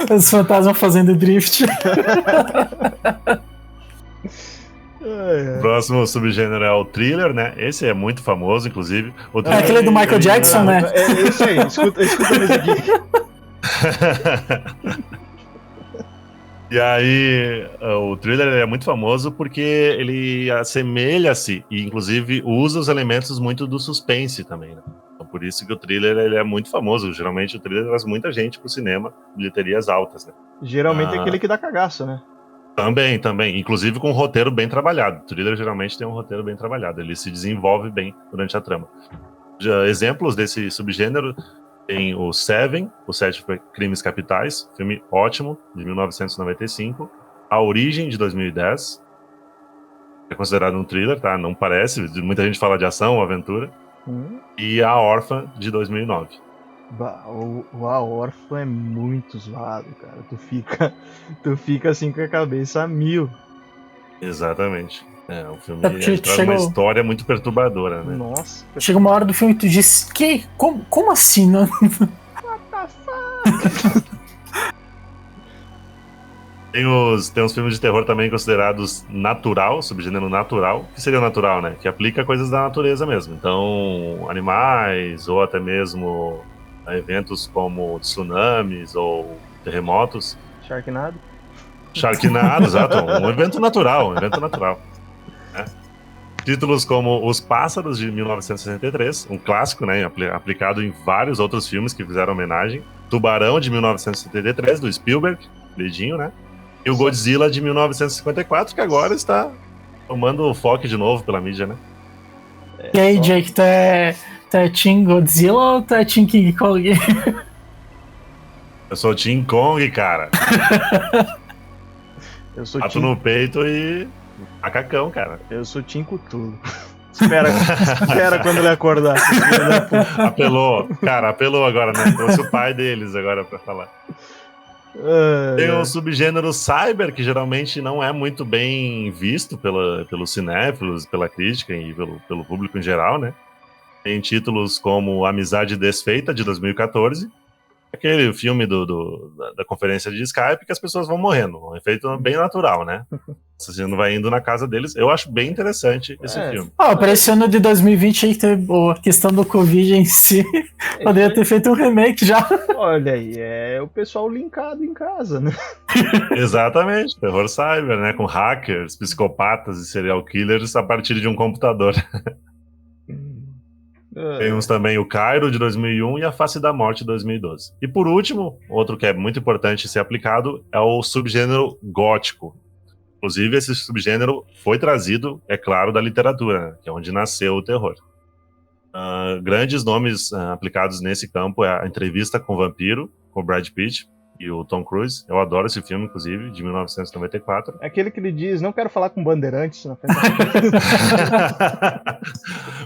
Speaker 3: Os fantasmas fazendo drift.
Speaker 4: O próximo subgênero é o thriller, né? Esse é muito famoso, inclusive.
Speaker 3: Aquele do Michael Jackson, né?
Speaker 2: É isso aí, escuta a musiquinha.
Speaker 4: E aí, o thriller é muito famoso porque ele assemelha-se e, inclusive, usa os elementos muito do suspense também, né? Então, por isso que o thriller ele é muito famoso. Geralmente, o thriller traz muita gente pro cinema, bilheterias altas, né?
Speaker 2: Geralmente é aquele que dá cagaço, né?
Speaker 4: Também. Inclusive com um roteiro bem trabalhado. O thriller geralmente tem um roteiro bem trabalhado. Ele se desenvolve bem durante a trama. Exemplos desse subgênero tem o Seven, Os Sete Crimes Capitais, filme ótimo, de 1995. A Origem, de 2010. É considerado um thriller, tá? Não parece. Muita gente fala de ação, aventura. E A Órfã, de 2009.
Speaker 2: A Órfã é muito zoado, cara. Tu fica assim com a cabeça a mil.
Speaker 4: Exatamente. O filme
Speaker 3: Chega
Speaker 4: traz uma história muito perturbadora, né?
Speaker 2: Nossa.
Speaker 3: Chega uma hora do filme e tu diz, que? Como assim, né?
Speaker 2: What the fuck?
Speaker 4: Tem uns filmes de terror também considerados natural, subgênero natural. O que seria o natural, né? Que aplica coisas da natureza mesmo. Então, animais, ou até mesmo eventos como tsunamis ou terremotos.
Speaker 2: Sharknado?
Speaker 4: Sharknado, exato. Um evento natural, né? Títulos como Os Pássaros, de 1963, um clássico, né? Aplicado em vários outros filmes que fizeram homenagem. Tubarão, de 1973, do Spielberg, queridinho, né? E o Godzilla, de 1954, que agora está tomando foco de novo pela mídia, né?
Speaker 3: E aí, Jake, tu é Team Godzilla ou tu é Team King Kong?
Speaker 4: Eu sou Team Kong, cara.
Speaker 2: Eu sou
Speaker 4: Pato no peito e macacão, cara.
Speaker 2: Eu sou Team Cthulhu. Espera quando ele acordar.
Speaker 4: Apelou agora, né? Trouxe o pai deles agora pra falar. Tem o subgênero cyber, que geralmente não é muito bem visto pelos cinéfilos, pela crítica e pelo público em geral, né? Tem títulos como Amizade Desfeita, de 2014. Aquele filme da conferência de Skype que as pessoas vão morrendo. Um efeito bem natural, né? Você não vai indo na casa deles. Eu acho bem interessante esse filme.
Speaker 3: Pra esse ano de 2020 aí, a questão do Covid em si, poderia ter feito um remake já.
Speaker 2: Olha aí, é o pessoal linkado em casa, né?
Speaker 4: Exatamente, terror cyber, né? Com hackers, psicopatas e serial killers a partir de um computador. Temos também o Cairo, de 2001, e A Face da Morte, de 2012. E por último, outro que é muito importante ser aplicado é o subgênero gótico. Inclusive, esse subgênero foi trazido, é claro, da literatura, que é onde nasceu o terror. Grandes nomes aplicados nesse campo é A Entrevista com o Vampiro, com o Brad Pitt e o Tom Cruise. Eu adoro esse filme, inclusive, de 1994.
Speaker 2: É aquele que ele diz, não quero falar com bandeirantes na frente.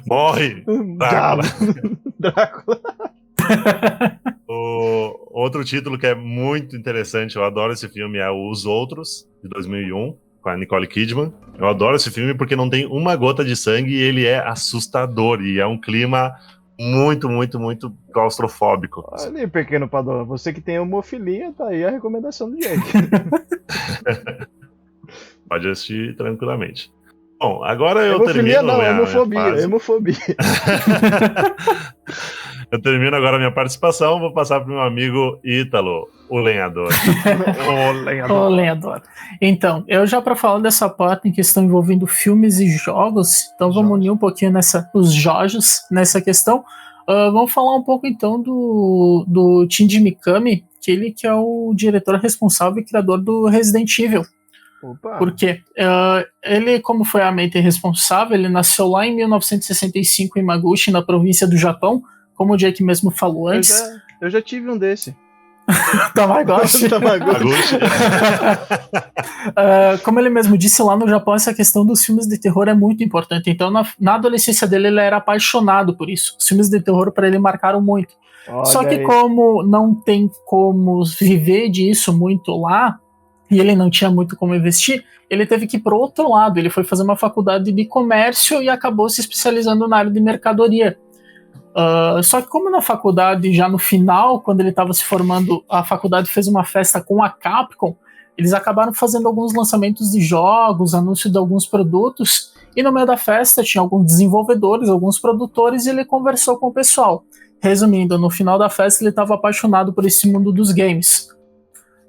Speaker 4: Morre!
Speaker 2: Drácula.
Speaker 4: Outro título que é muito interessante, eu adoro esse filme, é Os Outros, de 2001, com a Nicole Kidman. Eu adoro esse filme porque não tem uma gota de sangue e ele é assustador, e é um clima muito, muito, muito claustrofóbico.
Speaker 2: Olha aí, pequeno Padrão, você que tem hemofilia, tá aí a recomendação do Jake.
Speaker 4: Pode assistir tranquilamente. Bom, agora eu termino...
Speaker 2: Não, hemofobia.
Speaker 4: Eu termino agora a minha participação, vou passar para o meu amigo Ítalo, o lenhador.
Speaker 3: O lenhador. Então, eu já para falar dessa parte em questão envolvendo filmes e jogos, então vamos unir um pouquinho os jogos nessa questão. Vamos falar um pouco então do Shinji Mikami, que ele que é o diretor responsável e criador do Resident Evil.
Speaker 2: Opa.
Speaker 3: Porque ele, como foi a mente responsável, ele nasceu lá em 1965 em Maguchi, na província do Japão, como o Jake mesmo falou antes.
Speaker 2: Eu já tive um desse.
Speaker 3: Tamagotchi. Como ele mesmo disse, lá no Japão essa questão dos filmes de terror é muito importante. Então na adolescência dele ele era apaixonado por isso. Os filmes de terror para ele marcaram muito. Só que como não tem como viver disso muito lá, e ele não tinha muito como investir, ele teve que ir para o outro lado. Ele foi fazer uma faculdade de comércio e acabou se especializando na área de mercadoria. Só que como na faculdade, já no final, quando ele estava se formando, a faculdade fez uma festa com a Capcom, eles acabaram fazendo alguns lançamentos de jogos, anúncio de alguns produtos, e no meio da festa tinha alguns desenvolvedores, alguns produtores, e ele conversou com o pessoal. Resumindo, no final da festa ele estava apaixonado por esse mundo dos games.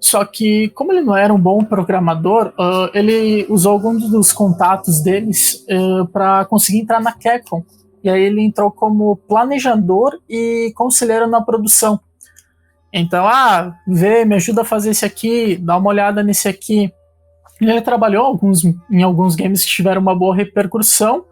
Speaker 3: Só que, como ele não era um bom programador, ele usou alguns dos contatos deles para conseguir entrar na Capcom. E aí ele entrou como planejador e conselheiro na produção. Então, me ajuda a fazer esse aqui, dá uma olhada nesse aqui. E ele trabalhou em alguns games que tiveram uma boa repercussão,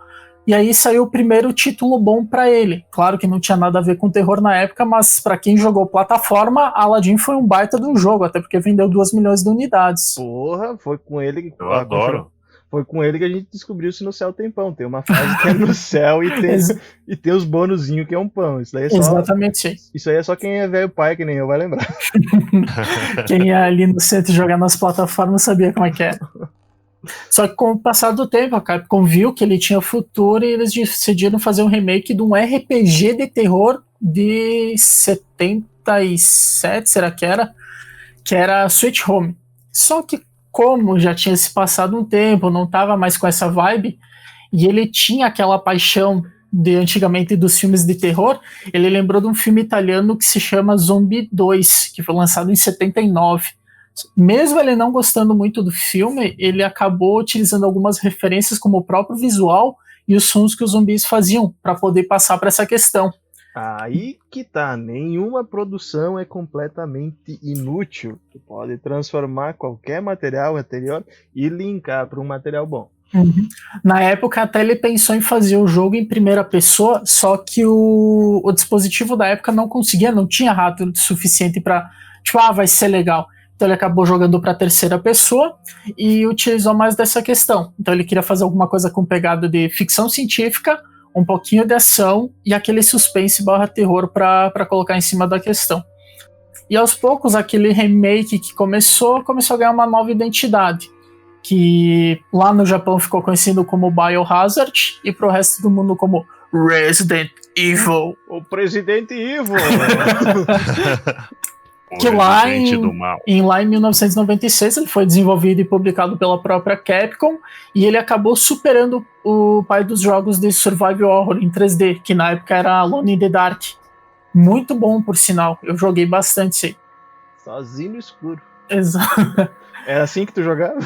Speaker 3: e aí saiu o primeiro título bom para ele. Claro que não tinha nada a ver com terror na época, mas para quem jogou plataforma, Aladdin foi um baita de um jogo, até porque vendeu 2 milhões de unidades.
Speaker 2: Porra, foi com ele que...
Speaker 4: Eu adoro.
Speaker 2: Foi com ele que a gente descobriu se no céu tem pão. Tem uma fase que é no céu e tem os bônusinhos que é um pão. Isso daí é só,
Speaker 3: exatamente.
Speaker 2: Isso aí é só quem é velho pai, que nem eu, vai lembrar.
Speaker 3: Quem ia ali no centro jogar nas plataformas sabia como é que é. Só que com o passar do tempo, a Capcom viu que ele tinha futuro e eles decidiram fazer um remake de um RPG de terror de 77, será que era? Que era Sweet Home. Só que como já tinha se passado um tempo, não estava mais com essa vibe, e ele tinha aquela paixão de antigamente dos filmes de terror, ele lembrou de um filme italiano que se chama Zombie 2, que foi lançado em 79. Mesmo ele não gostando muito do filme, ele acabou utilizando algumas referências como o próprio visual e os sons que os zumbis faziam para poder passar para essa questão.
Speaker 2: Aí que tá, nenhuma produção é completamente inútil. Tu pode transformar qualquer material anterior e linkar para um material bom.
Speaker 3: Uhum. Na época até ele pensou em fazer o jogo em primeira pessoa, só que o dispositivo da época não conseguia, não tinha hardware suficiente para, tipo, vai ser legal. Então ele acabou jogando para terceira pessoa e utilizou mais dessa questão. Então ele queria fazer alguma coisa com pegada de ficção científica, um pouquinho de ação e aquele suspense / terror para colocar em cima da questão. E aos poucos aquele remake que começou a ganhar uma nova identidade, que lá no Japão ficou conhecido como Biohazard e pro resto do mundo como Resident Evil.
Speaker 2: O Presidente Evil!
Speaker 3: Que lá em 1996 ele foi desenvolvido e publicado pela própria Capcom e ele acabou superando o pai dos jogos de survival horror em 3D, que na época era Alone in the Dark. Muito bom, por sinal. Eu joguei bastante isso aí.
Speaker 2: Sozinho no escuro.
Speaker 3: Exato.
Speaker 2: Era assim que tu jogava?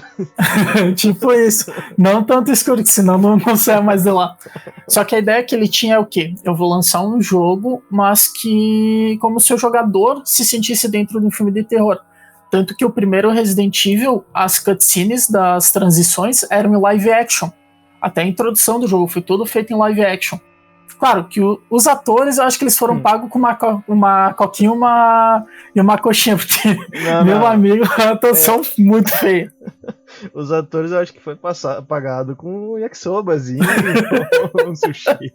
Speaker 3: Tipo isso. Não tanto escuro, que senão não saia mais de lá. Só que a ideia que ele tinha é o quê? Eu vou lançar um jogo, mas que como se o jogador se sentisse dentro de um filme de terror. Tanto que o primeiro Resident Evil, as cutscenes das transições eram em live action. Até a introdução do jogo foi tudo feito em live action. Claro que os atores, eu acho que eles foram pagos com uma coquinha e uma coxinha, porque, meu amigo, a atuação muito feia.
Speaker 2: Os atores, eu acho que foi pagado com um yakisobazinho e um sushi.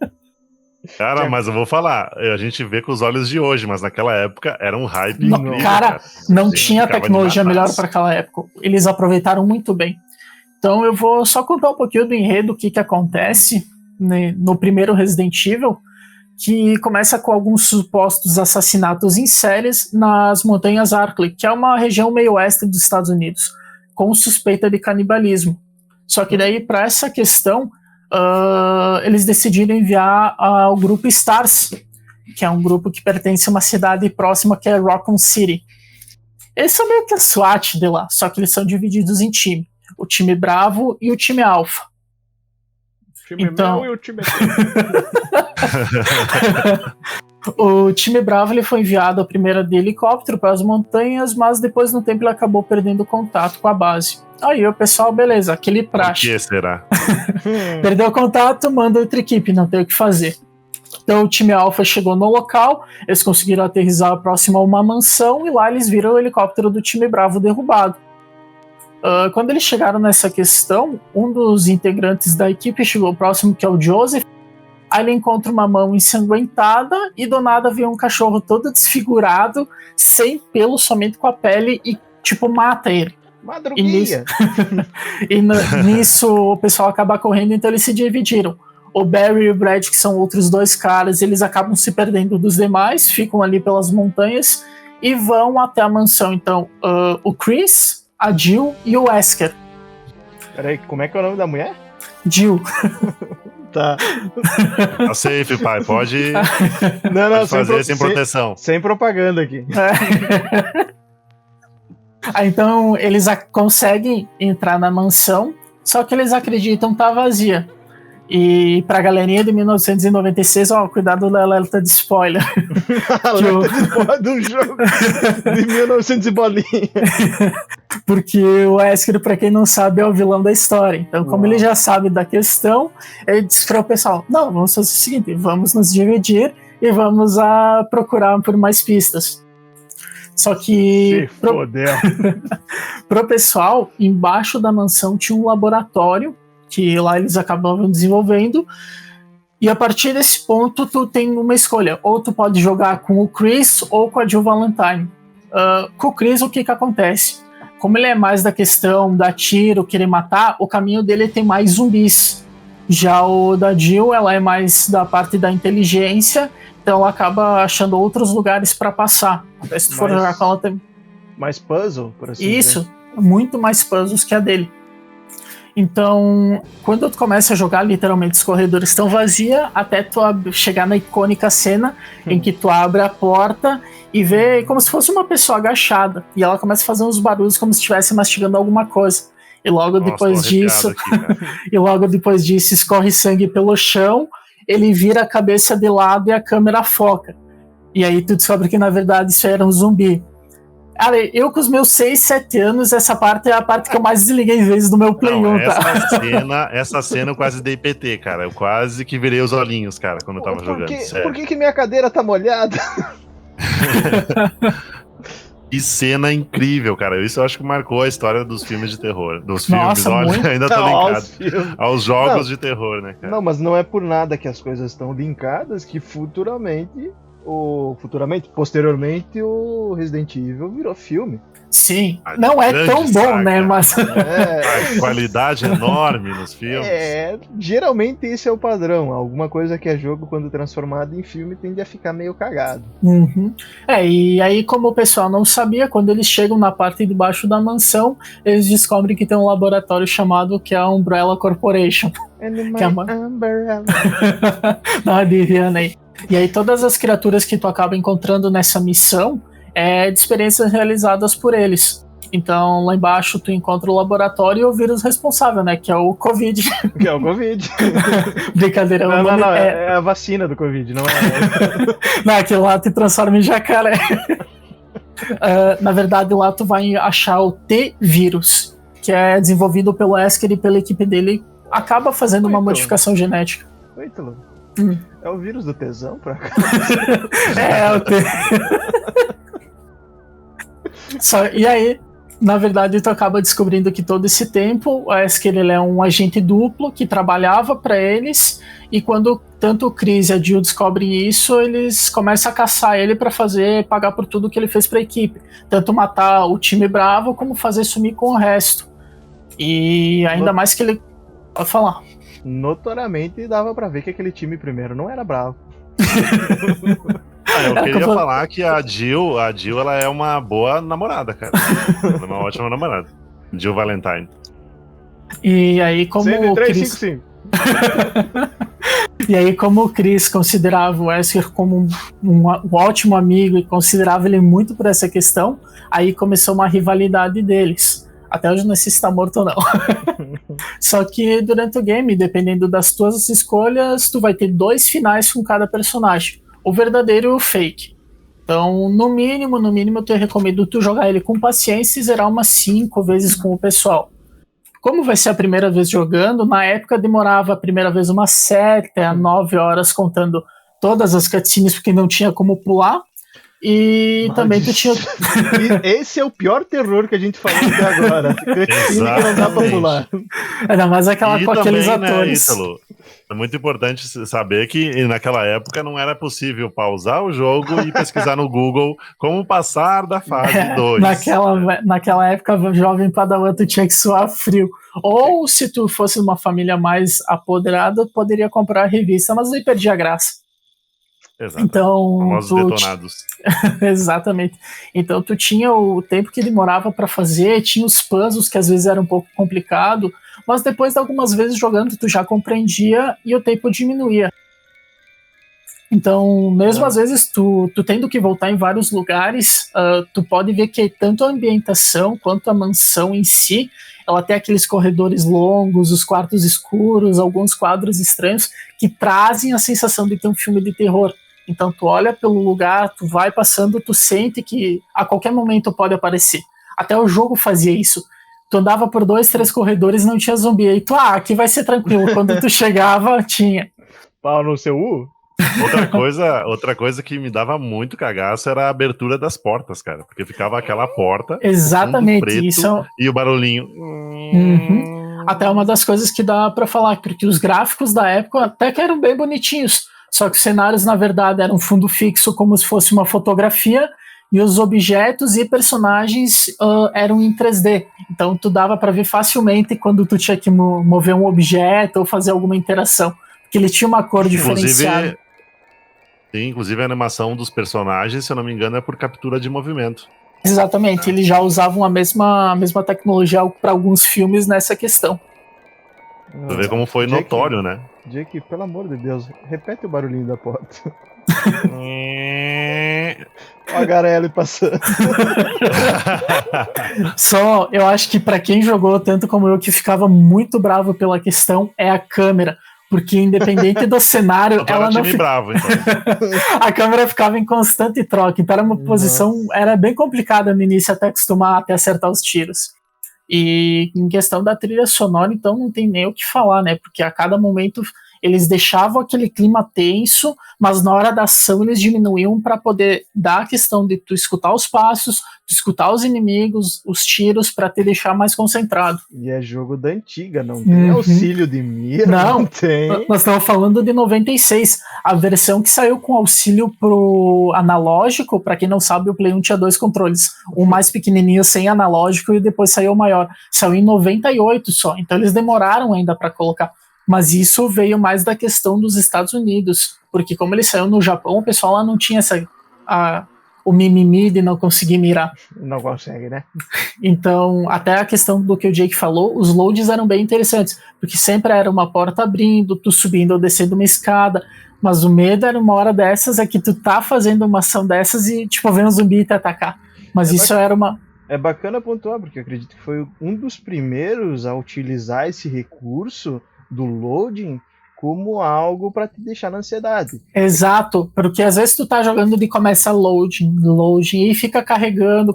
Speaker 4: Cara, mas eu vou falar, a gente vê com os olhos de hoje, mas naquela época era um hype incrível.
Speaker 3: Cara, não tinha tecnologia melhor para aquela época. Eles aproveitaram muito bem. Então eu vou só contar um pouquinho do enredo, o que acontece no primeiro Resident Evil, que começa com alguns supostos assassinatos em séries nas Montanhas Arklay, que é uma região meio oeste dos Estados Unidos, com suspeita de canibalismo. Só que daí, para essa questão, eles decidiram enviar ao grupo STARS, que é um grupo que pertence a uma cidade próxima, que é Raccoon City. Eles são meio que a SWAT de lá, só que eles são divididos em time. O time Bravo e o time Alpha.
Speaker 2: O time meu e o time
Speaker 3: O time Bravo ele foi enviado a primeira de helicóptero para as montanhas, mas depois no tempo ele acabou perdendo contato com a base. Aí o pessoal, beleza, aquele praxe.
Speaker 4: Por que será?
Speaker 3: Perdeu o contato, manda outra equipe, não tem o que fazer. Então o time Alpha chegou no local, eles conseguiram aterrissar próximo a uma mansão e lá eles viram o helicóptero do time Bravo derrubado. Quando eles chegaram nessa questão, um dos integrantes da equipe chegou próximo, que é o Joseph. Aí ele encontra uma mão ensanguentada e do nada vê um cachorro todo desfigurado, sem pelo, somente com a pele, e tipo mata ele.
Speaker 2: Madruguinha!
Speaker 3: E nisso o pessoal acaba correndo, então eles se dividiram. O Barry e o Brad, que são outros dois caras, eles acabam se perdendo dos demais, ficam ali pelas montanhas e vão até a mansão. Então o Chris, a Jill e o Wesker.
Speaker 2: Peraí, como é que é o nome da mulher?
Speaker 3: Jill.
Speaker 2: Tá.
Speaker 4: Tá safe, pai. Pode fazer sem proteção.
Speaker 2: Sem propaganda aqui.
Speaker 3: Então eles conseguem entrar na mansão, só que eles acreditam que tá vazia. E pra galerinha de 1996, cuidado da alerta de spoiler.
Speaker 2: Alerta do jogo de 1900 e bolinha.
Speaker 3: Porque o Wesker, pra quem não sabe, é o vilão da história. Então, como ele já sabe da questão, ele disse para o pessoal, não, vamos fazer o seguinte, vamos nos dividir e vamos procurar por mais pistas. Só que pro pessoal, embaixo da mansão tinha um laboratório que lá eles acabavam desenvolvendo, e a partir desse ponto tu tem uma escolha, ou tu pode jogar com o Chris ou com a Jill Valentine. Com o Chris, o que acontece? como ele é mais da questão da tiro, querer matar, o caminho dele tem mais zumbis. Já o da Jill, ela é mais da parte da inteligência, então ela acaba achando outros lugares para passar. Até se tu for jogar com ela tem...
Speaker 2: Mais puzzle, por assim
Speaker 3: Isso,
Speaker 2: dizer.
Speaker 3: muito mais puzzles que a dele. Então, quando tu começa a jogar, literalmente os corredores estão vazios, até tu chegar na icônica cena em que tu abre a porta e vê como se fosse uma pessoa agachada. E ela começa a fazer uns barulhos como se estivesse mastigando alguma coisa. E logo depois disso, e logo depois disso escorre sangue pelo chão, ele vira a cabeça de lado e a câmera foca. E aí tu descobre que na verdade isso era um zumbi. Cara, eu com os meus 6, 7 anos, essa parte é a parte que eu mais desliguei vezes do meu Play 1, tá?
Speaker 4: Essa cena eu quase dei PT, cara. Eu quase que virei os olhinhos, cara, quando eu tava jogando.
Speaker 2: Por que minha cadeira tá molhada?
Speaker 4: Que cena incrível, cara. Isso eu acho que marcou a história dos filmes de terror. Dos filmes, olha, ainda tô linkado aos jogos de terror, né, cara?
Speaker 2: Não, mas não é por nada que as coisas estão linkadas que posteriormente, o Resident Evil virou filme.
Speaker 3: Sim, não é tão bom, saga, né? Mas
Speaker 4: a qualidade enorme nos filmes.
Speaker 2: Geralmente esse é o padrão. Alguma coisa que é jogo, quando transformado em filme, tende a ficar meio cagado.
Speaker 3: Uhum. E aí, como o pessoal não sabia, quando eles chegam na parte de baixo da mansão, eles descobrem que tem um laboratório chamado que é a Umbrella Corporation. Que é uma...
Speaker 2: Umbrella.
Speaker 3: Não, adivinha aí. E aí todas as criaturas que tu acaba encontrando nessa missão é de experiências realizadas por eles. Então lá embaixo tu encontra o laboratório e o vírus responsável, né? Que é o Covid.
Speaker 2: Que é o Covid.
Speaker 3: Brincadeira.
Speaker 2: Não, é a vacina do Covid, não é?
Speaker 3: Não, aquilo lá te transforma em jacaré. Na verdade lá tu vai achar o T-vírus, que é desenvolvido pelo Esker e pela equipe dele. Acaba fazendo uma modificação genética.
Speaker 2: Ítalo. É o vírus do tesão, pra cá?
Speaker 3: E aí, na verdade, tu acaba descobrindo que todo esse tempo o Esker ele é um agente duplo que trabalhava para eles, e quando tanto o Chris e a Jill descobrem isso, eles começam a caçar ele para pagar por tudo que ele fez para a equipe, tanto matar o time bravo como fazer sumir com o resto. E ainda mais que ele pode falar.
Speaker 2: Notoriamente dava pra ver que aquele time primeiro não era bravo.
Speaker 4: Eu queria falar que a Jill ela é uma boa namorada, cara. Ela é uma ótima namorada. Jill Valentine.
Speaker 3: E aí, como
Speaker 2: 10355.
Speaker 3: E aí, como o Chris considerava o Wesker como um ótimo amigo e considerava ele muito por essa questão, aí começou uma rivalidade deles. Até hoje não sei se tá morto ou não. Só que durante o game, dependendo das tuas escolhas, tu vai ter 2 finais com cada personagem. O verdadeiro e o fake. Então, no mínimo, eu recomendo tu jogar ele com paciência e zerar umas 5 vezes com o pessoal. Como vai ser a primeira vez jogando, na época demorava a primeira vez umas 7 a 9 horas contando todas as cutscenes, porque não tinha como pular. E também tu tinha...
Speaker 2: Esse é o pior terror que a gente falou até agora. Que não dá pra pular.
Speaker 3: Ainda mais aquela com aqueles atores.
Speaker 4: Né, Ítalo, é muito importante saber que naquela época não era possível pausar o jogo e pesquisar no Google como passar da fase 2.
Speaker 3: Naquela época, jovem padawan, tu tinha que suar frio. Ou se tu fosse uma família mais apoderada, poderia comprar a revista, mas aí perdia a graça.
Speaker 4: Exato.
Speaker 3: Então,
Speaker 4: famosos detonados.
Speaker 3: Exatamente. Então tu tinha o tempo que demorava para fazer, tinha os puzzles que às vezes era um pouco complicado, mas depois de algumas vezes jogando tu já compreendia e o tempo diminuía. Então, mesmo às vezes tu tendo que voltar em vários lugares, tu pode ver que tanto a ambientação quanto a mansão em si, ela tem aqueles corredores longos, os quartos escuros, alguns quadros estranhos que trazem a sensação de ter um filme de terror. Então tu olha pelo lugar, tu vai passando, tu sente que a qualquer momento pode aparecer. Até o jogo fazia isso. Tu andava por 2, 3 corredores e não tinha zumbi. Aí tu, aqui vai ser tranquilo. Quando tu chegava, tinha.
Speaker 2: Pau no seu U?
Speaker 4: Outra coisa que me dava muito cagaço era a abertura das portas, cara. Porque ficava aquela porta,
Speaker 3: exatamente,
Speaker 4: preto,
Speaker 3: isso
Speaker 4: e o barulhinho.
Speaker 3: Uhum. Até uma das coisas que dá pra falar, porque os gráficos da época até que eram bem bonitinhos. Só que os cenários, na verdade, eram fundo fixo, como se fosse uma fotografia, e os objetos e personagens eram em 3D. Então tu dava para ver facilmente quando tu tinha que mover um objeto ou fazer alguma interação, porque ele tinha uma cor diferenciada.
Speaker 4: Inclusive a animação dos personagens, se eu não me engano, é por captura de movimento.
Speaker 3: Exatamente, eles já usavam a mesma tecnologia para alguns filmes nessa questão.
Speaker 4: Você vê como foi
Speaker 2: Jake,
Speaker 4: notório, né?
Speaker 2: Jake, pelo amor de Deus, repete o barulhinho da porta. Ó a Garelli passando.
Speaker 3: Só, eu acho que para quem jogou tanto como eu, que ficava muito bravo pela questão, é a câmera. Porque independente do cenário, ela não
Speaker 4: bravo, então.
Speaker 3: A câmera ficava em constante troca. Então era uma posição, era bem complicada no início até acostumar, até acertar os tiros. E em questão da trilha sonora, então não tem nem o que falar, né? Porque a cada momento eles deixavam aquele clima tenso, mas na hora da ação eles diminuíam para poder dar a questão de tu escutar os passos, tu escutar os inimigos, os tiros, para te deixar mais concentrado.
Speaker 2: E é jogo da antiga, não tem auxílio de mira?
Speaker 3: Não
Speaker 2: tem.
Speaker 3: Nós estamos falando de 96. A versão que saiu com auxílio pro analógico, para quem não sabe, o Play 1 tinha 2 controles. Um mais pequenininho sem analógico e depois saiu o maior. Saiu em 98 só, então eles demoraram ainda para colocar. Mas isso veio mais da questão dos Estados Unidos, porque como ele saiu no Japão, o pessoal lá não tinha o mimimi de não conseguir mirar.
Speaker 2: Não consegue, né?
Speaker 3: Então, até a questão do que o Jake falou, os loads eram bem interessantes, porque sempre era uma porta abrindo, tu subindo ou descendo uma escada, mas o medo era uma hora dessas, é que tu tá fazendo uma ação dessas e, tipo, vendo um zumbi te atacar. Mas isso era uma...
Speaker 2: É bacana pontuar, porque eu acredito que foi um dos primeiros a utilizar esse recurso do loading como algo para te deixar na ansiedade.
Speaker 3: Exato, porque às vezes tu tá jogando e começa loading, e fica carregando,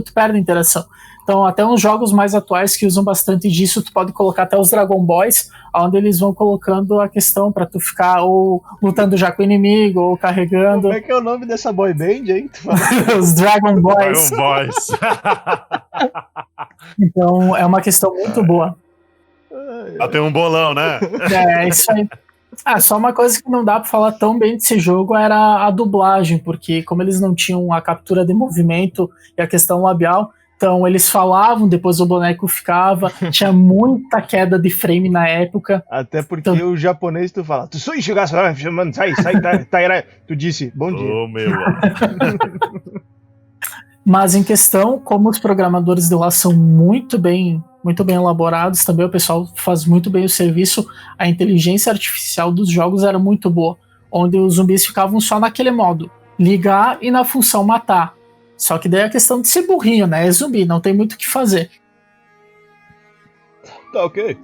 Speaker 3: tu perde a interação. Então até uns jogos mais atuais que usam bastante disso, tu pode colocar até os Dragon Boys, onde eles vão colocando a questão para tu ficar ou lutando já com o inimigo, ou carregando.
Speaker 2: Como é que é o nome dessa boy band, hein?
Speaker 3: Os Dragon Boys.
Speaker 4: Dragon Boys.
Speaker 3: Então é uma questão muito boa.
Speaker 4: Tem um bolão, né?
Speaker 3: É, isso aí. Só uma coisa que não dá pra falar tão bem desse jogo era a dublagem, porque como eles não tinham a captura de movimento e a questão labial, então eles falavam, depois o boneco ficava, tinha muita queda de frame na época.
Speaker 2: Até porque o japonês tu fala, tu sai, tu disse, bom dia.
Speaker 4: Oh, meu.
Speaker 3: Mas em questão, como os programadores de lá são muito bem elaborados, também o pessoal faz muito bem o serviço, a inteligência artificial dos jogos era muito boa, onde os zumbis ficavam só naquele modo, ligar e na função matar. Só que daí é a questão de ser burrinho, né? É zumbi, não tem muito o que fazer.
Speaker 2: Tá ok.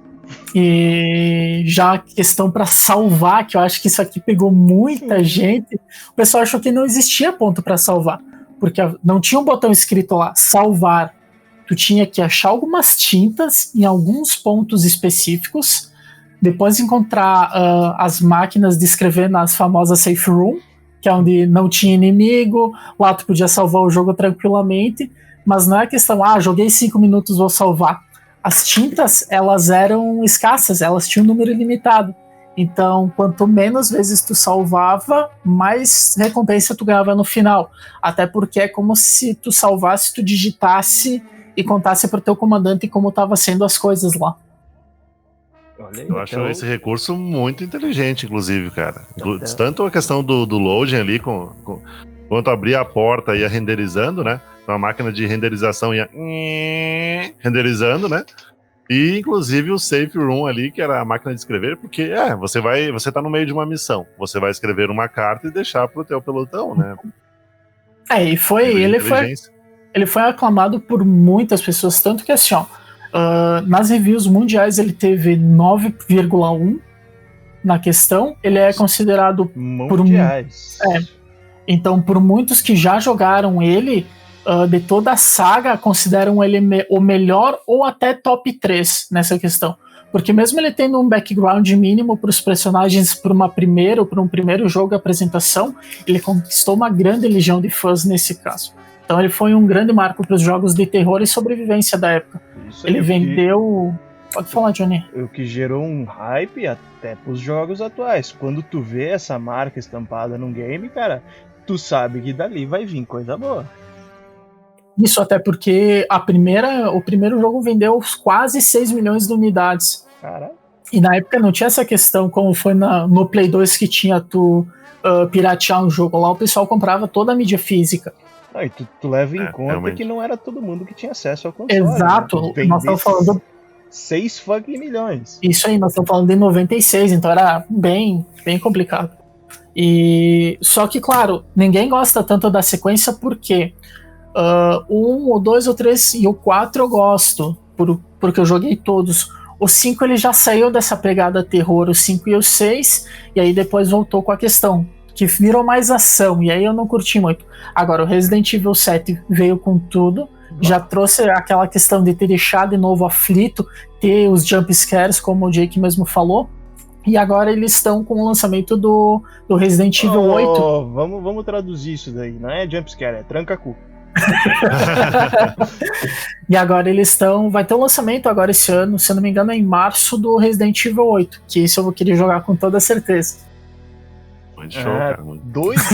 Speaker 3: E já a questão para salvar, que eu acho que isso aqui pegou muita gente, o pessoal achou que não existia ponto para salvar. Porque não tinha um botão escrito lá, salvar. Tu tinha que achar algumas tintas em alguns pontos específicos, depois encontrar as máquinas de escrever nas famosas safe room, que é onde não tinha inimigo, lá tu podia salvar o jogo tranquilamente, mas não é questão, joguei 5 minutos, vou salvar. As tintas, elas eram escassas, elas tinham um número limitado. Então, quanto menos vezes tu salvava, mais recompensa tu ganhava no final. Até porque é como se tu salvasse, tu digitasse e contasse pro teu comandante como estavam sendo as coisas lá.
Speaker 2: Olha aí,
Speaker 4: eu acho esse recurso muito inteligente, inclusive, cara. Tanto a questão do loading ali, quanto abrir a porta e ia renderizando, né? Então a máquina de renderização ia renderizando, né? E, inclusive, o safe room ali, que era a máquina de escrever, porque, você tá no meio de uma missão, você vai escrever uma carta e deixar pro teu pelotão, né?
Speaker 3: Ele foi aclamado por muitas pessoas, tanto que, assim, nas reviews mundiais ele teve 9,1 na questão, ele é considerado
Speaker 2: mundiais.
Speaker 3: Então, por muitos que já jogaram ele, de toda a saga, consideram ele o melhor ou até top 3 nessa questão. Porque mesmo ele tendo um background mínimo para os personagens para um primeiro jogo de apresentação, ele conquistou uma grande legião de fãs nesse caso. Então ele foi um grande marco para os jogos de terror e sobrevivência da época. Ele vendeu... Pode falar, Johnny.
Speaker 2: O que gerou um hype até para os jogos atuais. Quando tu vê essa marca estampada num game, cara, tu sabe que dali vai vir coisa boa.
Speaker 3: Isso até porque o primeiro jogo vendeu quase 6 milhões de unidades.
Speaker 2: Caralho.
Speaker 3: E na época não tinha essa questão como foi no Play 2 que tinha tu piratear um jogo. Lá o pessoal comprava toda a mídia física.
Speaker 2: E tu leva em conta
Speaker 4: realmente.
Speaker 2: que não era todo mundo que tinha acesso ao console.
Speaker 3: Exato.
Speaker 2: Né?
Speaker 3: Nós estamos falando
Speaker 2: 6 fucking milhões.
Speaker 3: Isso aí, nós estamos falando de 96, então era bem, bem complicado. E só que, claro, ninguém gosta tanto da sequência porque o 1, o 2, o 3 e o 4 eu gosto, porque eu joguei todos. O 5 ele já saiu dessa pegada terror, o 5 e o 6, e aí depois voltou com a questão, que virou mais ação, e aí eu não curti muito. Agora, o Resident Evil 7 veio com tudo, já trouxe aquela questão de te deixar de novo aflito, ter os jump scares, como o Jake mesmo falou, e agora eles estão com o lançamento do Resident Evil 8.
Speaker 2: Vamos traduzir isso daí, não é jump scare, é tranca-cu.
Speaker 3: E agora vai ter um lançamento agora esse ano, se eu não me engano é em março, do Resident Evil 8, que isso eu vou querer jogar com toda certeza.
Speaker 4: Muito show, cara.
Speaker 2: Dois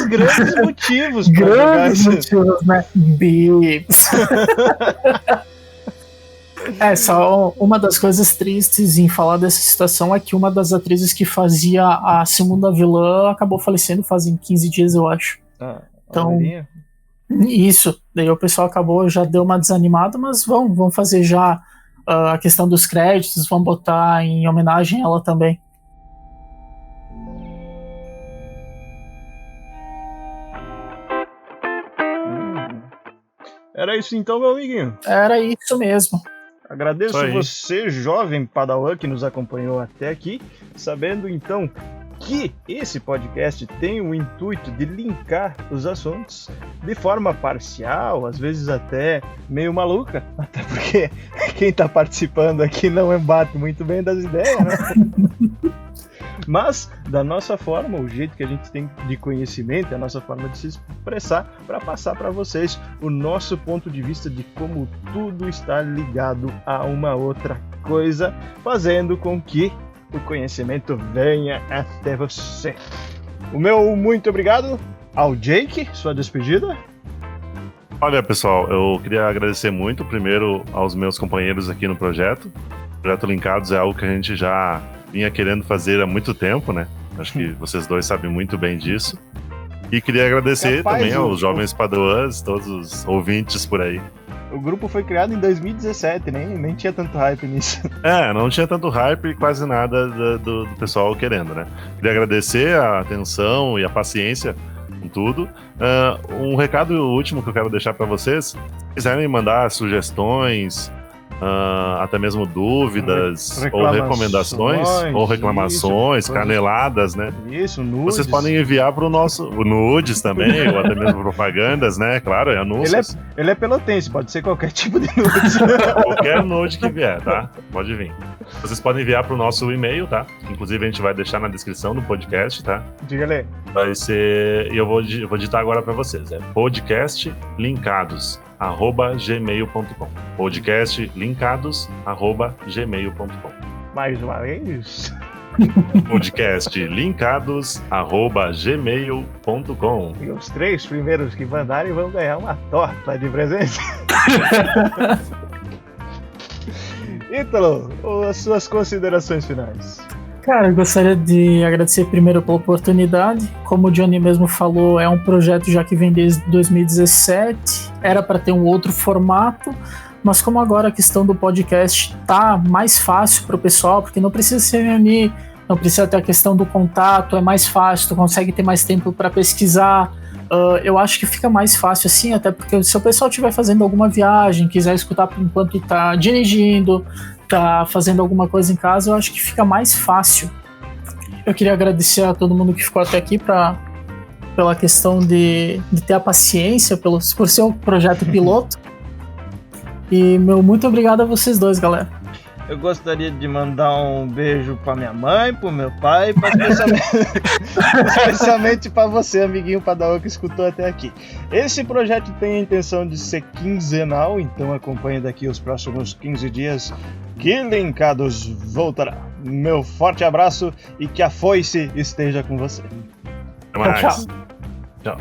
Speaker 2: grandes motivos.
Speaker 3: Grandes motivos, né? Bips. Só uma das coisas tristes em falar dessa situação é que uma das atrizes que fazia a segunda vilã acabou falecendo fazem 15 dias, eu acho. Então, isso. Daí o pessoal já deu uma desanimada, mas vão fazer já a questão dos créditos, vão botar em homenagem a ela também.
Speaker 2: Era isso então, meu amiguinho?
Speaker 3: Era isso mesmo.
Speaker 2: Agradeço você, jovem padawan, que nos acompanhou até aqui, sabendo então que esse podcast tem o intuito de linkar os assuntos de forma parcial, às vezes até meio maluca, até porque quem está participando aqui não embate muito bem das ideias, né? Mas, da nossa forma, o jeito que a gente tem de conhecimento, a nossa forma de se expressar, para passar para vocês o nosso ponto de vista de como tudo está ligado a uma outra coisa, fazendo com que o conhecimento venha até você. O meu muito obrigado ao Jake, sua despedida.
Speaker 4: Olha, pessoal, eu queria agradecer muito, primeiro, aos meus companheiros aqui no projeto. O Projeto Linkados é algo que a gente já vinha querendo fazer há muito tempo, né? Acho que vocês dois sabem muito bem disso. E queria agradecer também aos jovens padawans, todos os ouvintes por aí.
Speaker 2: O grupo foi criado em 2017, nem tinha tanto hype nisso.
Speaker 4: Não tinha tanto hype e quase nada do pessoal querendo, né? Queria agradecer a atenção e a paciência com tudo. Um recado último que eu quero deixar para vocês: se quiserem mandar sugestões, até mesmo dúvidas ou recomendações ou reclamações, caneladas, né?
Speaker 2: Isso, nudes.
Speaker 4: Vocês podem enviar para o nosso nudes também, ou até mesmo propagandas, né? Claro, anúncios.
Speaker 2: Ele é pelotense, pode ser qualquer tipo de nudes.
Speaker 4: Qualquer nude que vier, tá? Pode vir. Vocês podem enviar para o nosso e-mail, tá? Inclusive a gente vai deixar na descrição do podcast, tá?
Speaker 2: Diga ali.
Speaker 4: Vai ser, e eu vou digitar agora para vocês, podcastlinkados@gmail.com. podcastlinkados@gmail.com.
Speaker 2: Mais uma vez.
Speaker 4: podcastlinkados@gmail.com.
Speaker 2: E os 3 primeiros que mandarem vão ganhar uma torta de presente. Ítalo, as suas considerações finais.
Speaker 3: Cara, eu gostaria de agradecer primeiro pela oportunidade. Como o Johnny mesmo falou, é um projeto já que vem desde 2017. Era para ter um outro formato, mas como agora a questão do podcast tá mais fácil para o pessoal, porque não precisa se reunir, não precisa ter a questão do contato, é mais fácil, tu consegue ter mais tempo para pesquisar. Eu acho que fica mais fácil assim, até porque se o pessoal estiver fazendo alguma viagem, quiser escutar enquanto está dirigindo, tá fazendo alguma coisa em casa, eu acho que fica mais fácil. Eu queria agradecer a todo mundo que ficou até aqui pela questão de ter a paciência, por ser um projeto piloto. E muito obrigado a vocês dois, galera.
Speaker 2: Eu gostaria de mandar um beijo pra minha mãe, pro meu pai, especialmente pra você, amiguinho padawan que escutou até aqui. Esse projeto tem a intenção de ser quinzenal, então acompanhe daqui os próximos 15 dias que Linkados voltará. Meu forte abraço e que a foice esteja com você.
Speaker 4: Até mais.
Speaker 3: Tchau.
Speaker 4: Tchau.